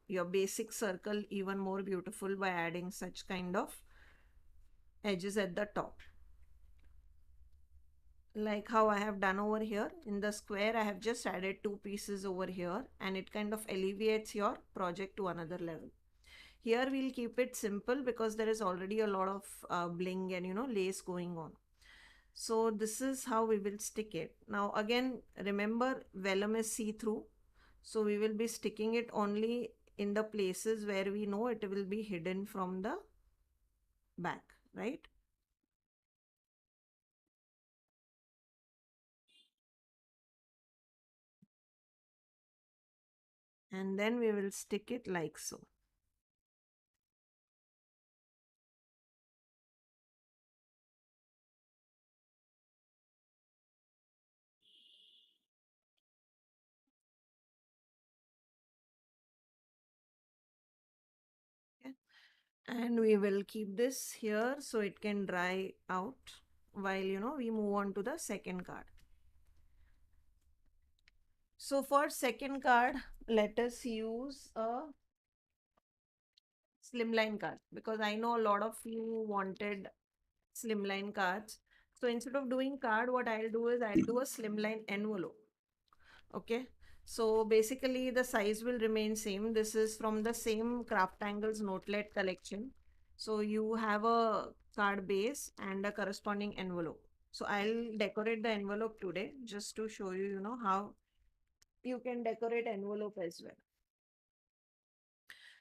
your basic circle even more beautiful by adding such kind of edges at the top. Like how I have done over here in the square, I have just added two pieces over here and it kind of alleviates your project to another level. Here we'll keep it simple because there is already a lot of bling and lace going on. So this is how we will stick it. Now again, remember vellum is see-through. So we will be sticking it only in the places where we know it will be hidden from the back, right? And then we will stick it like so. Okay. And we will keep this here so it can dry out while we move on to the second card. So for second card, let us use a slimline card because I know a lot of you wanted slimline cards. So instead of doing card, what I'll do is I'll do a slimline envelope. Okay. So basically the size will remain same. This is from the same CrafTangles Notelet collection. So you have a card base and a corresponding envelope. So I'll decorate the envelope today just to show you, how you can decorate envelope as well.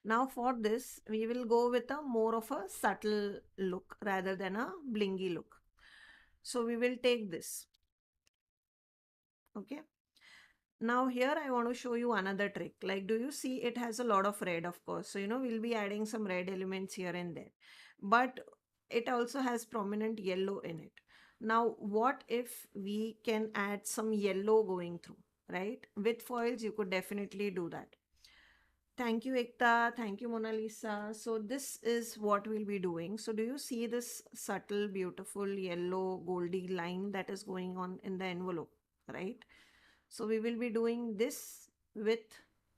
Now for this, we will go with a more of a subtle look rather than a blingy look. So we will take this. Okay. Now here I want to show you another trick. Like, do you see it has a lot of red, of course. So, we'll be adding some red elements here and there. But it also has prominent yellow in it. Now, what if we can add some yellow going through, right? With foils, you could definitely do that. Thank you, Ekta. Thank you, Mona Lisa. So this is what we'll be doing. So do you see this subtle, beautiful yellow goldy line that is going on in the envelope, right? So we will be doing this with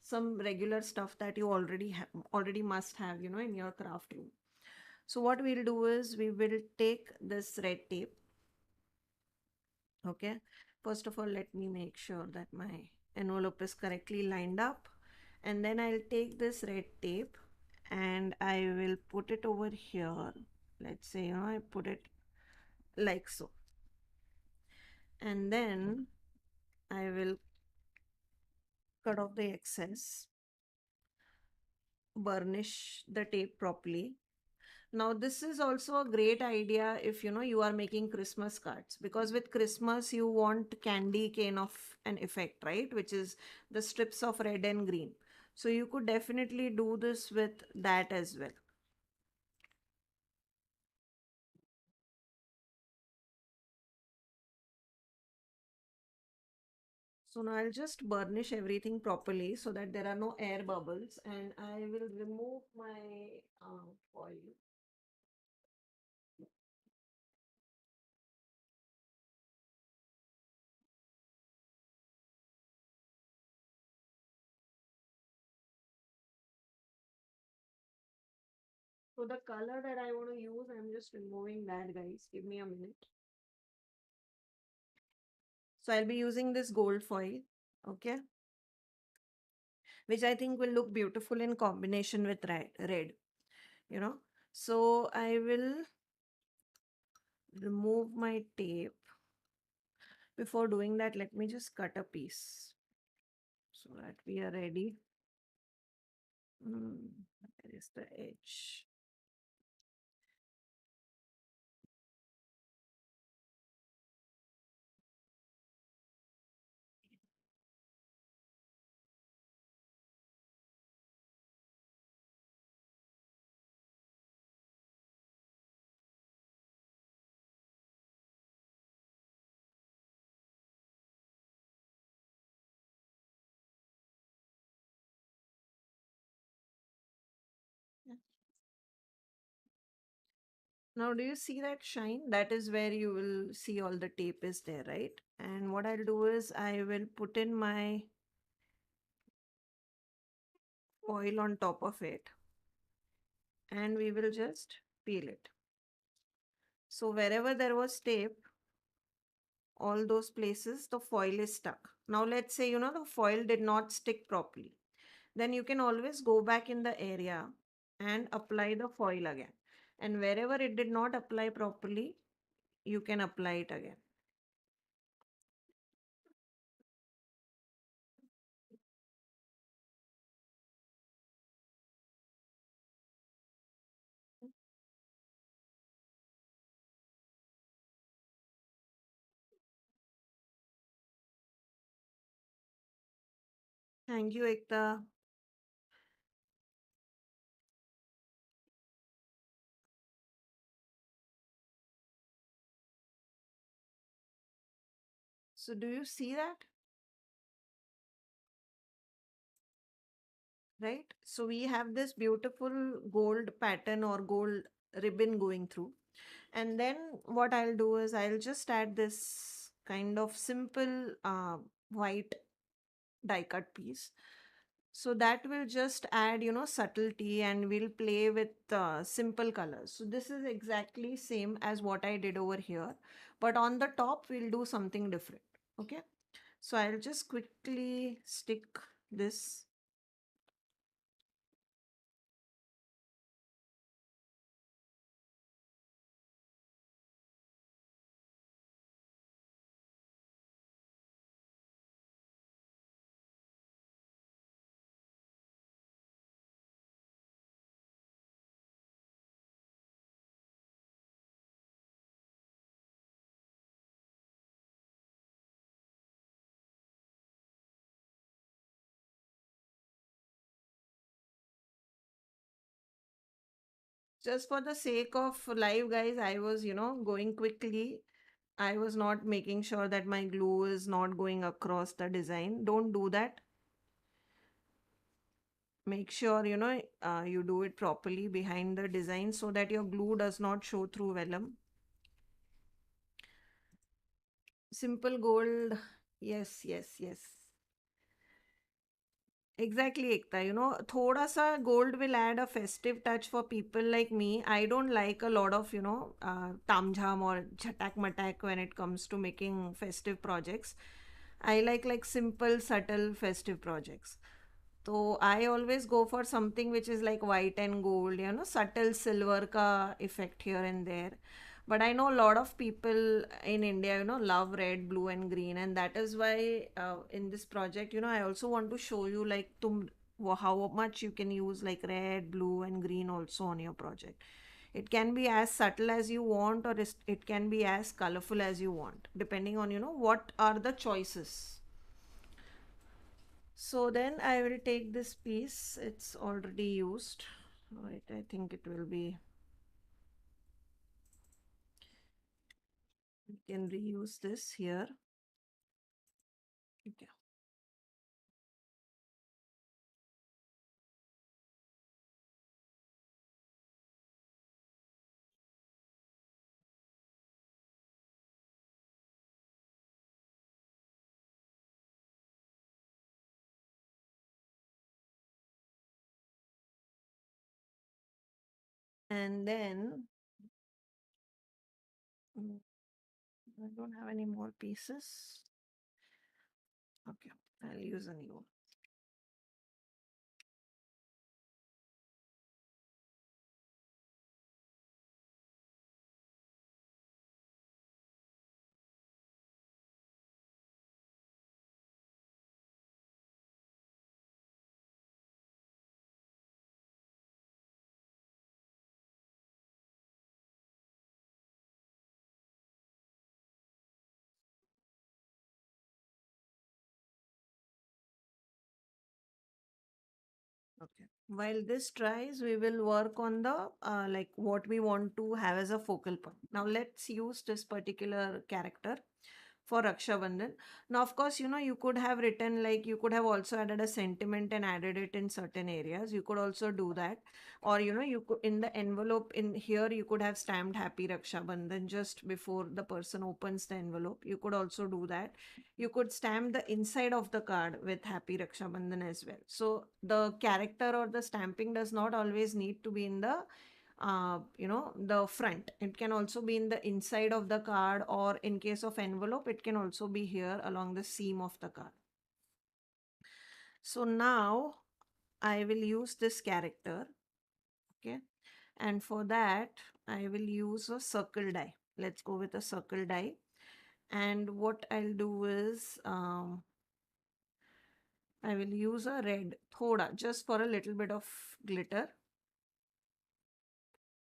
some regular stuff that you already must have, in your craft room. So what we'll do is we will take this red tape. Okay. First of all, let me make sure that my envelope is correctly lined up. And then I'll take this red tape and I will put it over here. Let's say, I put it like so. And then I will cut off the excess, burnish the tape properly. Now, this is also a great idea if you are making Christmas cards, because with Christmas you want candy cane of an effect, right? Which is the strips of red and green. So you could definitely do this with that as well. So now I'll just burnish everything properly so that there are no air bubbles, and I will remove my foil. So the color that I want to use, I'm just removing that, guys. Give me a minute. So I'll be using this gold foil, okay, which I think will look beautiful in combination with red, you know. So I will remove my tape. Before doing that, let me just cut a piece so that we are ready. Where is the edge? Yeah. Now, do you see that shine? That is where you will see all the tape is there, right? And what I'll do is I will put in my foil on top of it and we will just peel it. So wherever there was tape, all those places the foil is stuck. Now let's say the foil did not stick properly. Then you can always go back in the area and apply the foil again. And wherever it did not apply properly, you can apply it again. Thank you, Ekta. So do you see that? Right? So we have this beautiful gold pattern or gold ribbon going through. And then what I'll do is I'll just add this kind of simple white die cut piece. So that will just add, subtlety, and we'll play with simple colors. So this is exactly same as what I did over here, but on the top we'll do something different. Okay. So I'll just quickly stick this. Just for the sake of live, guys, I was, going quickly. I was not making sure that my glue is not going across the design. Don't do that. Make sure, you do it properly behind the design so that your glue does not show through vellum. Simple gold. Yes, yes, yes. Exactly, Ekta. Thoda sa gold will add a festive touch for people like me. I don't like a lot of, tamjham or chatak matak when it comes to making festive projects. I like simple, subtle festive projects. So I always go for something which is like white and gold, subtle silver ka effect here and there. But I know a lot of people in India, love red, blue, and green, and that is why in this project, I also want to show you like how much you can use like red, blue, and green also on your project. It can be as subtle as you want, or it can be as colorful as you want, depending on what are the choices. So then I will take this piece. It's already used. Right, I think it will be, we can reuse this here. Okay. And then mm, I don't have any more pieces. Okay, I'll use a new one. Okay. While this dries, we will work on the like what we want to have as a focal point. Now let's use this particular character for Raksha Bandhan. Now, of course, you could have written like you could have also added a sentiment and added it in certain areas. You could also do that. Or, you could in the envelope in here, you could have stamped Happy Raksha Bandhan just before the person opens the envelope. You could also do that. You could stamp the inside of the card with Happy Raksha Bandhan as well. So the character or the stamping does not always need to be in the front. It can also be in the inside of the card, or in case of envelope, it can also be here along the seam of the card. So now I will use this character. Okay. And for that, I will use a circle die. Let's go with a circle die. And what I'll do is I will use a red thoda just for a little bit of glitter.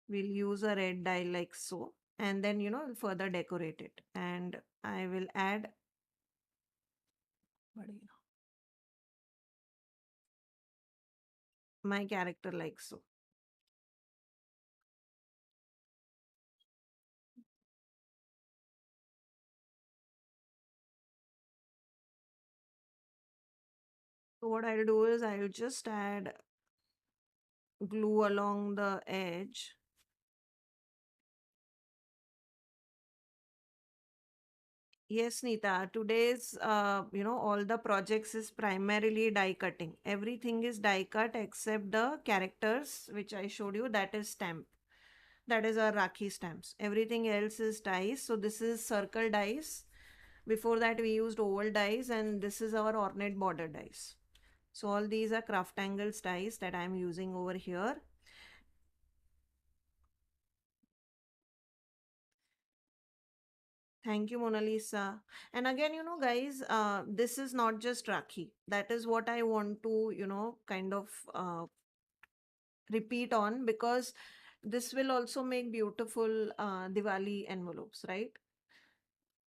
We'll use a red dye like so, and then further decorate it, and I will add my character like so. So what I'll do is I'll just add glue along the edge. Yes, Nita, today's, all the projects is primarily die cutting. Everything is die cut except the characters, which I showed you, that is stamp. That is our Rakhi stamps. Everything else is dies. So this is circle dies. Before that, we used oval dies, and this is our ornate border dies. So all these are CrafTangles dies that I'm using over here. Thank you, Mona Lisa. And again, guys, this is not just Rakhi. That is what I want to, kind of repeat on, because this will also make beautiful Diwali envelopes, right?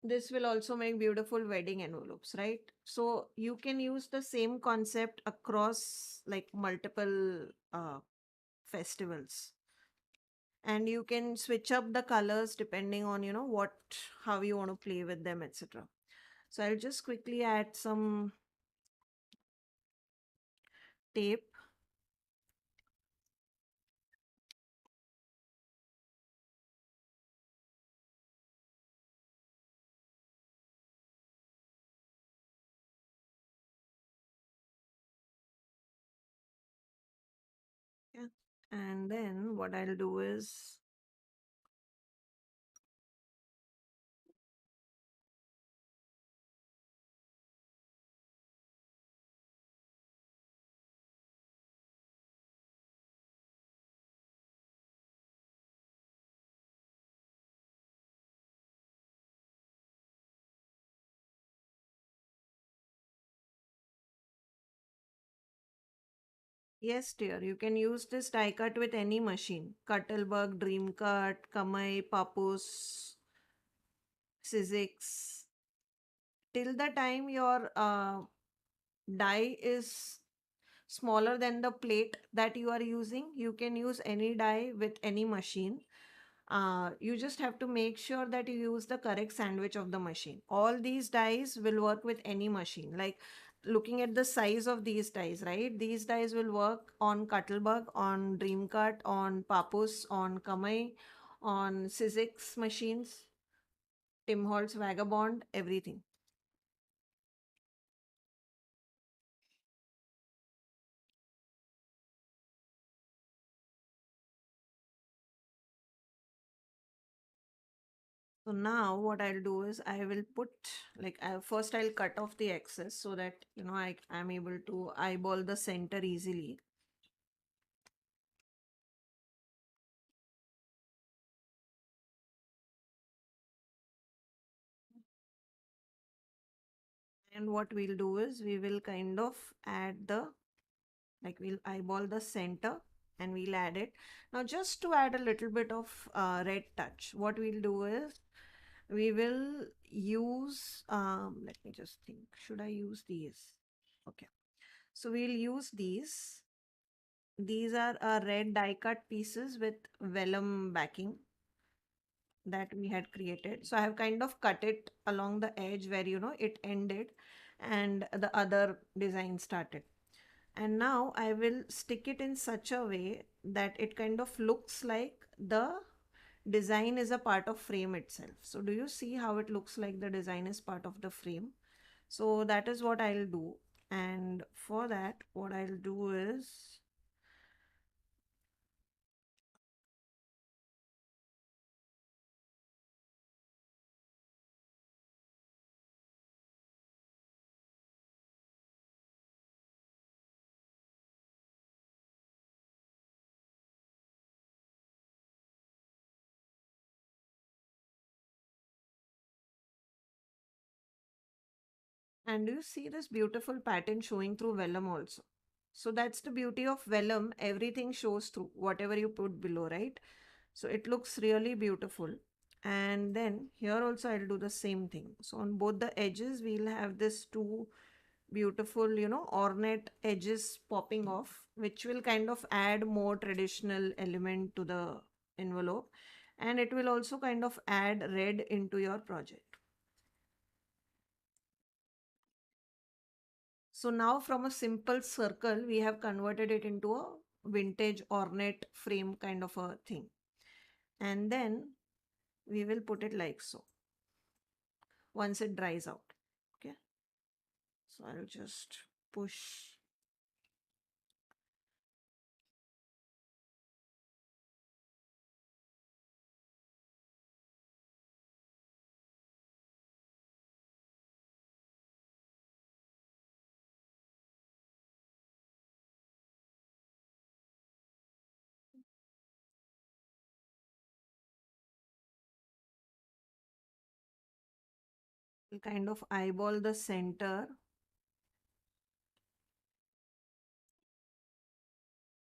This will also make beautiful wedding envelopes, right? So you can use the same concept across like multiple festivals. and you can switch up the colors depending on, what, how you want to play with them, etc. So I'll just quickly add some tape. Yeah. And then what I'll do is, yes, dear, you can use this die cut with any machine. Cuttlebug, Dream Cut, Kamai, Papus, Sizzix. Till the time your die is smaller than the plate that you are using, you can use any die with any machine. You just have to make sure that you use the correct sandwich of the machine. All these dies will work with any machine. Like looking at the size of these dies, right? These dies will work on Cuttlebug, on Dreamcut, on Papus, on Kamai, on Sizzix machines, Tim Holtz Vagabond, everything. So now what I'll do is I will put, like, first I'll cut off the excess so that, I'm able to eyeball the center easily. And what we'll do is we will kind of add the, like, we'll eyeball the center and we'll add it. Now just to add a little bit of red touch, what we'll do is we will use, let me just think, should I use these? Okay. So we'll use these. These are red die cut pieces with vellum backing that we had created. So I have kind of cut it along the edge where, it ended and the other design started. And now I will stick it in such a way that it kind of looks like the design is a part of frame itself. So do you see how it looks like the design is part of the frame? So that is what I'll do. And for that, what I'll do is, and you see this beautiful pattern showing through vellum also. So that's the beauty of vellum. Everything shows through whatever you put below, right? So it looks really beautiful. And then here also I'll do the same thing. So on both the edges, we'll have this two beautiful, ornate edges popping off, which will kind of add more traditional element to the envelope. And it will also kind of add red into your project. So now from a simple circle, we have converted it into a vintage ornate frame kind of a thing. And then we will put it like so once it dries out. Okay. So I'll just push we'll kind of eyeball the center.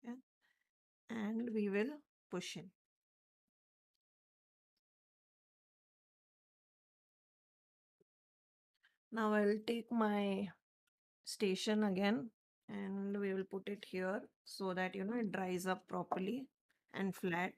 Okay. And we will push in. Now I'll take my station again and we will put it here so that it dries up properly and flat.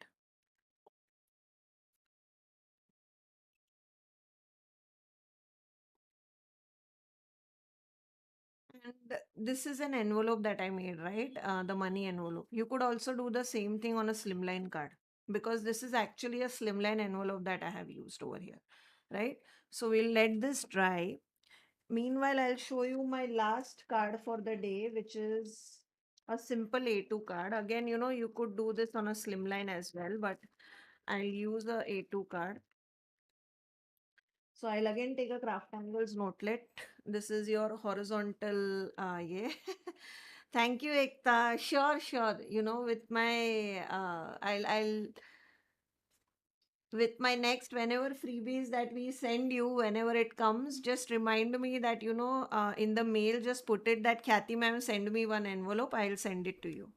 And this is an envelope that I made, right? The money envelope. You could also do the same thing on a slimline card, because this is actually a slimline envelope that I have used over here, right? So we'll let this dry. Meanwhile, I'll show you my last card for the day, which is a simple A2 card. Again, you could do this on a slimline as well, but I'll use a A2 card. So I'll again take a CrafTangles notelet. This is your horizontal, yeah. Thank you, Ekta. Sure, sure. With my, with my next, whenever freebies that we send you, whenever it comes, just remind me that, in the mail, just put it that Khyati ma'am send me one envelope. I'll send it to you.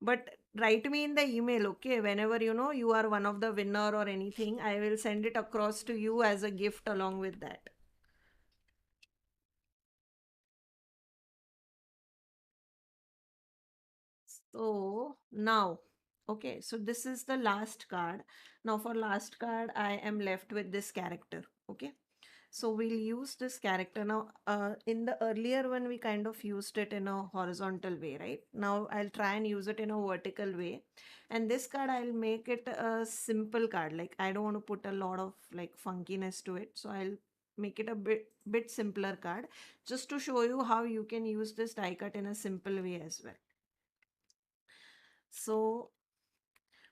But write me in the email, okay? Whenever you are one of the winner or anything, I will send it across to you as a gift along with that. So now, okay, so this is the last card. Now for last card, I am left with this character. Okay. So we'll use this character now. In the earlier one, we kind of used it in a horizontal way, right? Now I'll try and use it in a vertical way. And this card, I'll make it a simple card. Like I don't want to put a lot of like funkiness to it. So I'll make it a bit simpler card just to show you how you can use this die cut in a simple way as well. So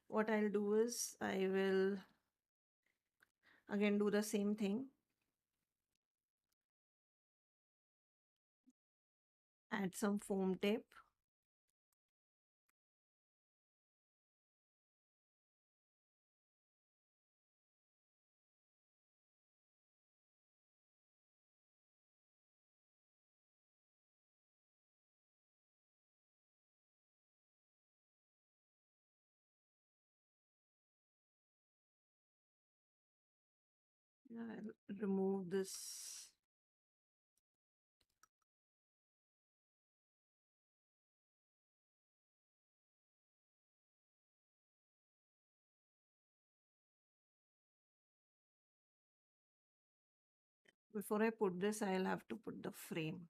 what I'll do is I will again do the same thing. Add some foam tape. I'll remove this. Before I put this, I'll have to put the frame.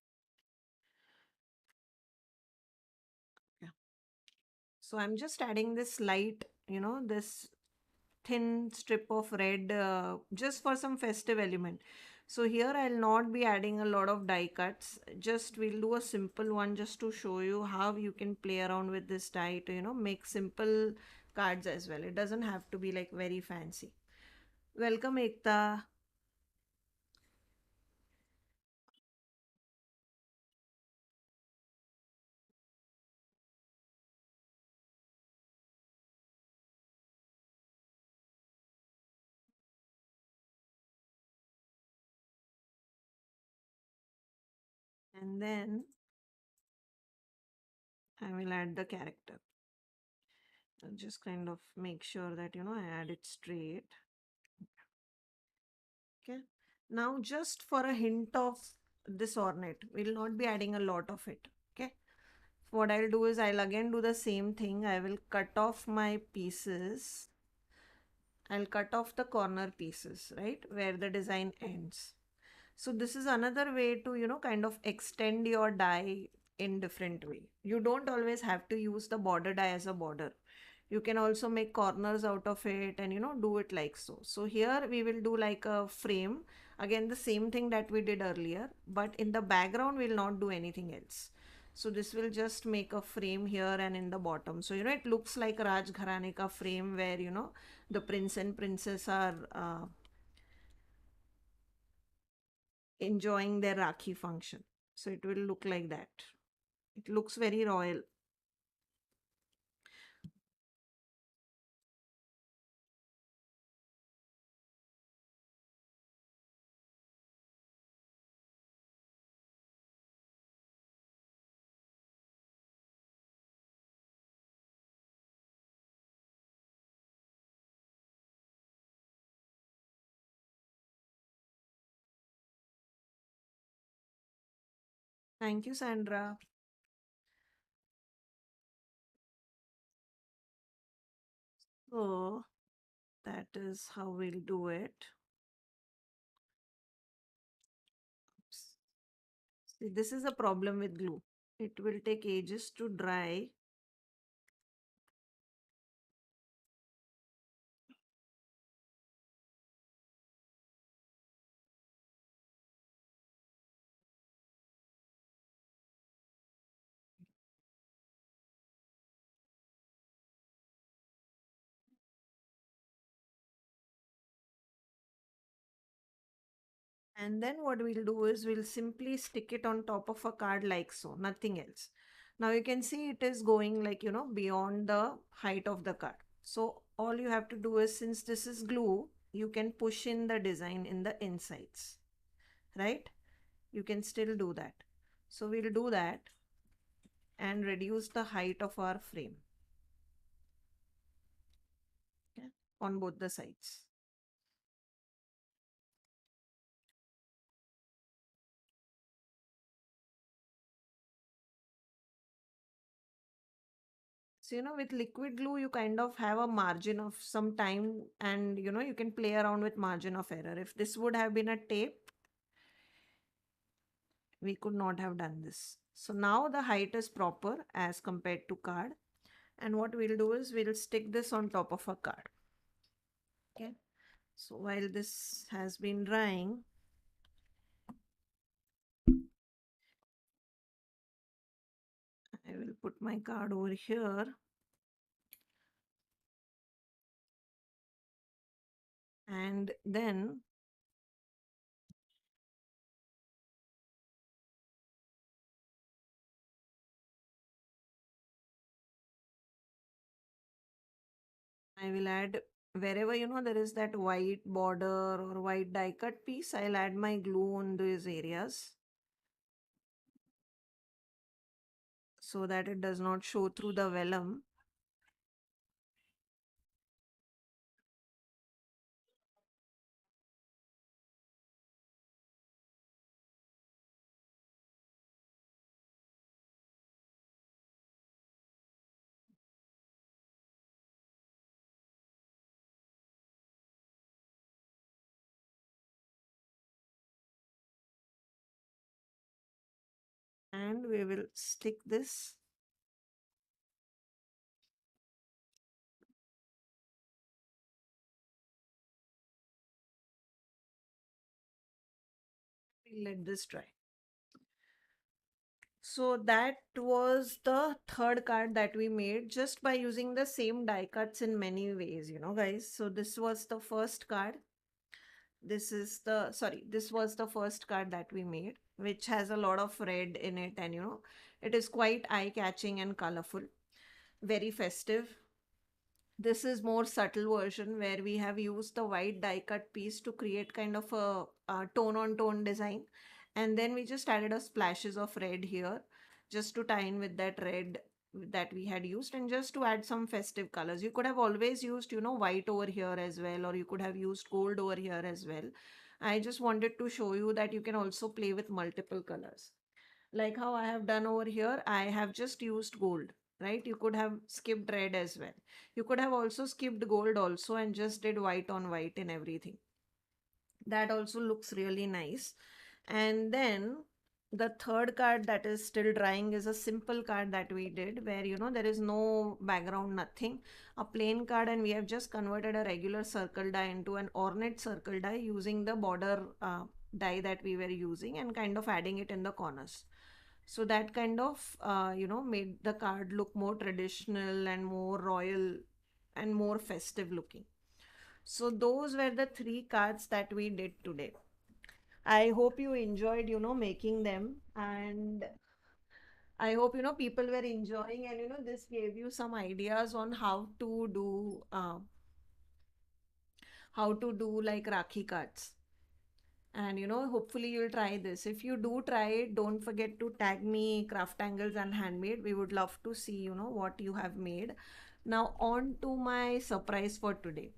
Yeah. So I'm just adding this light, this thin strip of red just for some festive element. So here I'll not be adding a lot of die cuts. Just we'll do a simple one just to show you how you can play around with this die to, make simple cards as well. It doesn't have to be like very fancy. Welcome, Ekta. And then I will add the character. I'll just kind of make sure that, I add it straight. Okay. Now, just for a hint of this ornate, we'll not be adding a lot of it. Okay. What I'll do is I'll again do the same thing. I will cut off my pieces. I'll cut off the corner pieces, right? Where the design ends. So this is another way to, kind of extend your die in different way. You don't always have to use the border die as a border. You can also make corners out of it and, do it like so. So here we will do like a frame. Again, the same thing that we did earlier, but in the background, we'll not do anything else. So this will just make a frame here and in the bottom. So, it looks like Raj Gharane ka frame where, the prince and princess are enjoying their Rakhi function. So it will look like that. It looks very royal. Thank you, Sandra. So that is how we'll do it. This is a problem with glue. It will take ages to dry. And then what we'll do is we'll simply stick it on top of a card like so, nothing else. Now you can see it is going like, beyond the height of the card. So all you have to do is, since this is glue, you can push in the design in the insides, right? You can still do that. So we'll do that and reduce the height of our frame, okay, on both the sides. So, with liquid glue, you kind of have a margin of some time and, you can play around with margin of error. If this would have been a tape, we could not have done this. So now the height is proper as compared to card. And what we'll do is we'll stick this on top of a card. Okay. So while this has been drying, I will put my card over here. And then I will add, wherever there is that white border or white die cut piece, I'll add my glue on these areas so that it does not show through the vellum. And we will stick this. We'll let this dry. So that was the third card that we made just by using the same die cuts in many ways, guys. So this was the first card. This was the first card that we made, which has a lot of red in it, and it is quite eye-catching and colorful, very festive. This is more subtle version where we have used the white die cut piece to create kind of a tone on tone design, and then we just added a splashes of red here just to tie in with that red that we had used, and just to add some festive colors. You could have always used white over here as well, or you could have used gold over here as well. I just wanted to show you that you can also play with multiple colors, like how I have done over here. I have just used gold, right? You could have skipped red as well. You could have also skipped gold also and just did white on white in everything. That also looks really nice. And then the third card that is still drying is a simple card that we did where there is no background, nothing, a plain card, and we have just converted a regular circle die into an ornate circle die using the border die that we were using and kind of adding it in the corners. So that kind of made the card look more traditional and more royal and more festive looking. So those were the three cards that we did today. I hope you enjoyed making them, and I hope people were enjoying, and this gave you some ideas on how to do like Rakhi cards. And hopefully you'll try this. If you do try it, don't forget to tag me CrafTangles and Handmade. We would love to see what you have made. Now on to my surprise for today.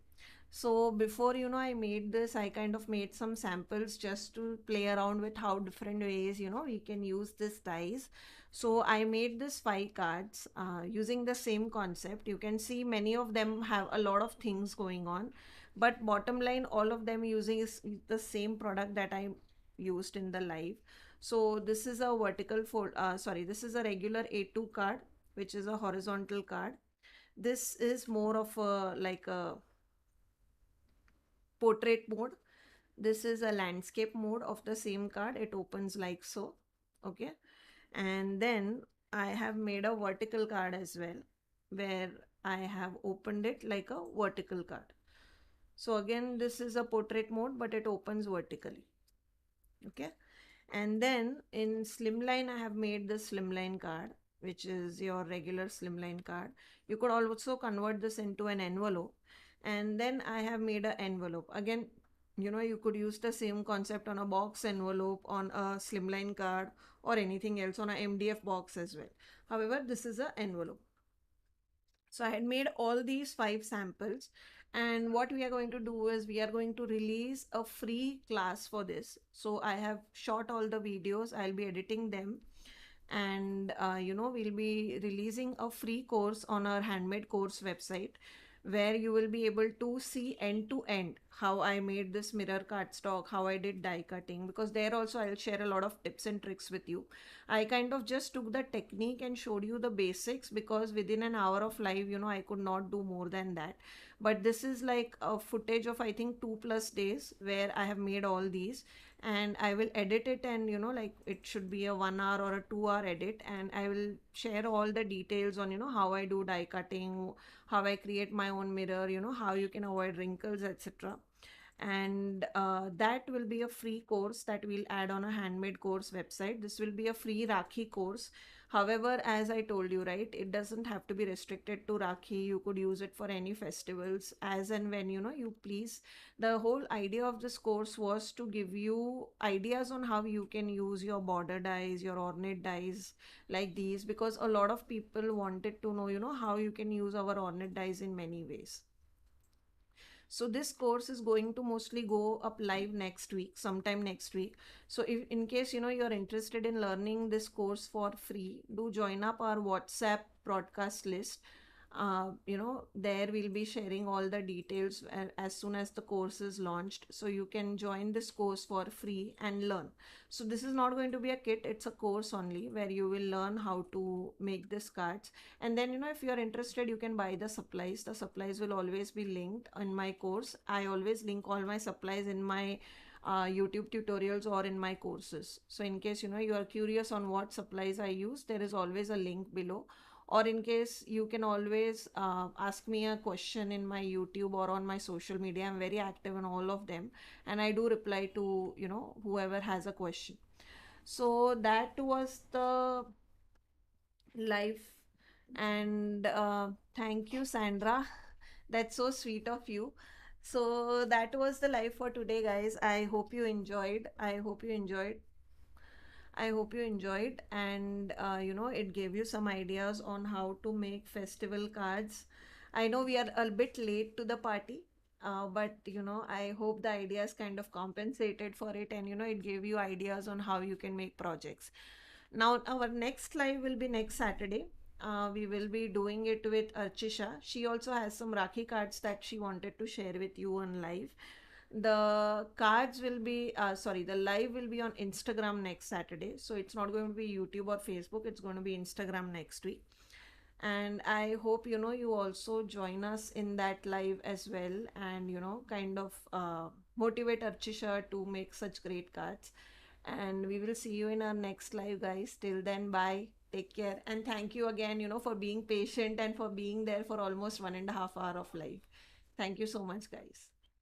So before I made this, I kind of made some samples just to play around with how different ways we can use this dies. So I made this 5 cards using the same concept. You can see many of them have a lot of things going on, but bottom line, all of them using is the same product that I used in the live. So this is a this is a regular A2 card, which is a horizontal card. This is more of a like a portrait mode. This is a landscape mode of the same card. It opens like so. Okay. And then I have made a vertical card as well, where I have opened it like a vertical card. So again, this is a portrait mode, but it opens vertically. Okay. And then in Slimline, I have made the Slimline card, which is your regular Slimline card. You could also convert this into an envelope. And then I have made an envelope. Again, you could use the same concept on a box envelope, on a Slimline card, or anything else on a MDF box as well. However, this is an envelope. So I had made all these 5 samples, and what we are going to do is we are going to release a free class for this. So I have shot all the videos, I'll be editing them, and we'll be releasing a free course on our handmade course website, where you will be able to see end to end how I made this mirror cardstock, how I did die cutting, because there also I'll share a lot of tips and tricks with you. I kind of just took the technique and showed you the basics, because within an hour of live, I could not do more than that. But this is like a footage of, I think, 2+ days where I have made all these, and I will edit it, and like it should be a 1 hour or a 2 hour edit, and I will share all the details on how I do die cutting, how I create my own mirror, how you can avoid wrinkles, etc. And that will be a free course that we'll add on a handmade course website. This will be a free Rakhi course. However, as I told you, right, it doesn't have to be restricted to Rakhi. You could use it for any festivals as and when you please. The whole idea of this course was to give you ideas on how you can use your border dies, your ornate dies like these, because a lot of people wanted to know how you can use our ornate dies in many ways. So this course is going to mostly go up live next week, sometime next week. So if in case you're interested in learning this course for free, do join up our WhatsApp broadcast list. There we'll be sharing all the details as soon as the course is launched, so you can join this course for free and learn. So this is not going to be a kit, it's a course only, where you will learn how to make these cards. And then if you're interested, you can buy the supplies. The supplies will always be linked in my course. I always link all my supplies in my YouTube tutorials or in my courses. So in case you are curious on what supplies I use, there is always a link below. Or in case, you can always ask me a question in my YouTube or on my social media. I'm very active in all of them, and I do reply to whoever has a question. So that was the life. And thank you, Sandra. That's so sweet of you. So that was the live for today, guys. I hope you enjoyed, and it gave you some ideas on how to make festival cards. I know we are a bit late to the party, but I hope the ideas kind of compensated for it, and it gave you ideas on how you can make projects. Now, our next live will be next Saturday. We will be doing it with Archisha. She also has some Rakhi cards that she wanted to share with you on live. The cards will be, the live will be on Instagram next Saturday. So it's not going to be YouTube or Facebook, it's going to be Instagram next week. And I hope you also join us in that live as well, and kind of motivate Archisha to make such great cards. And we will see you in our next live, guys. Till then, bye, take care, and thank you again for being patient and for being there for almost 1.5 hours of live. Thank you so much, guys.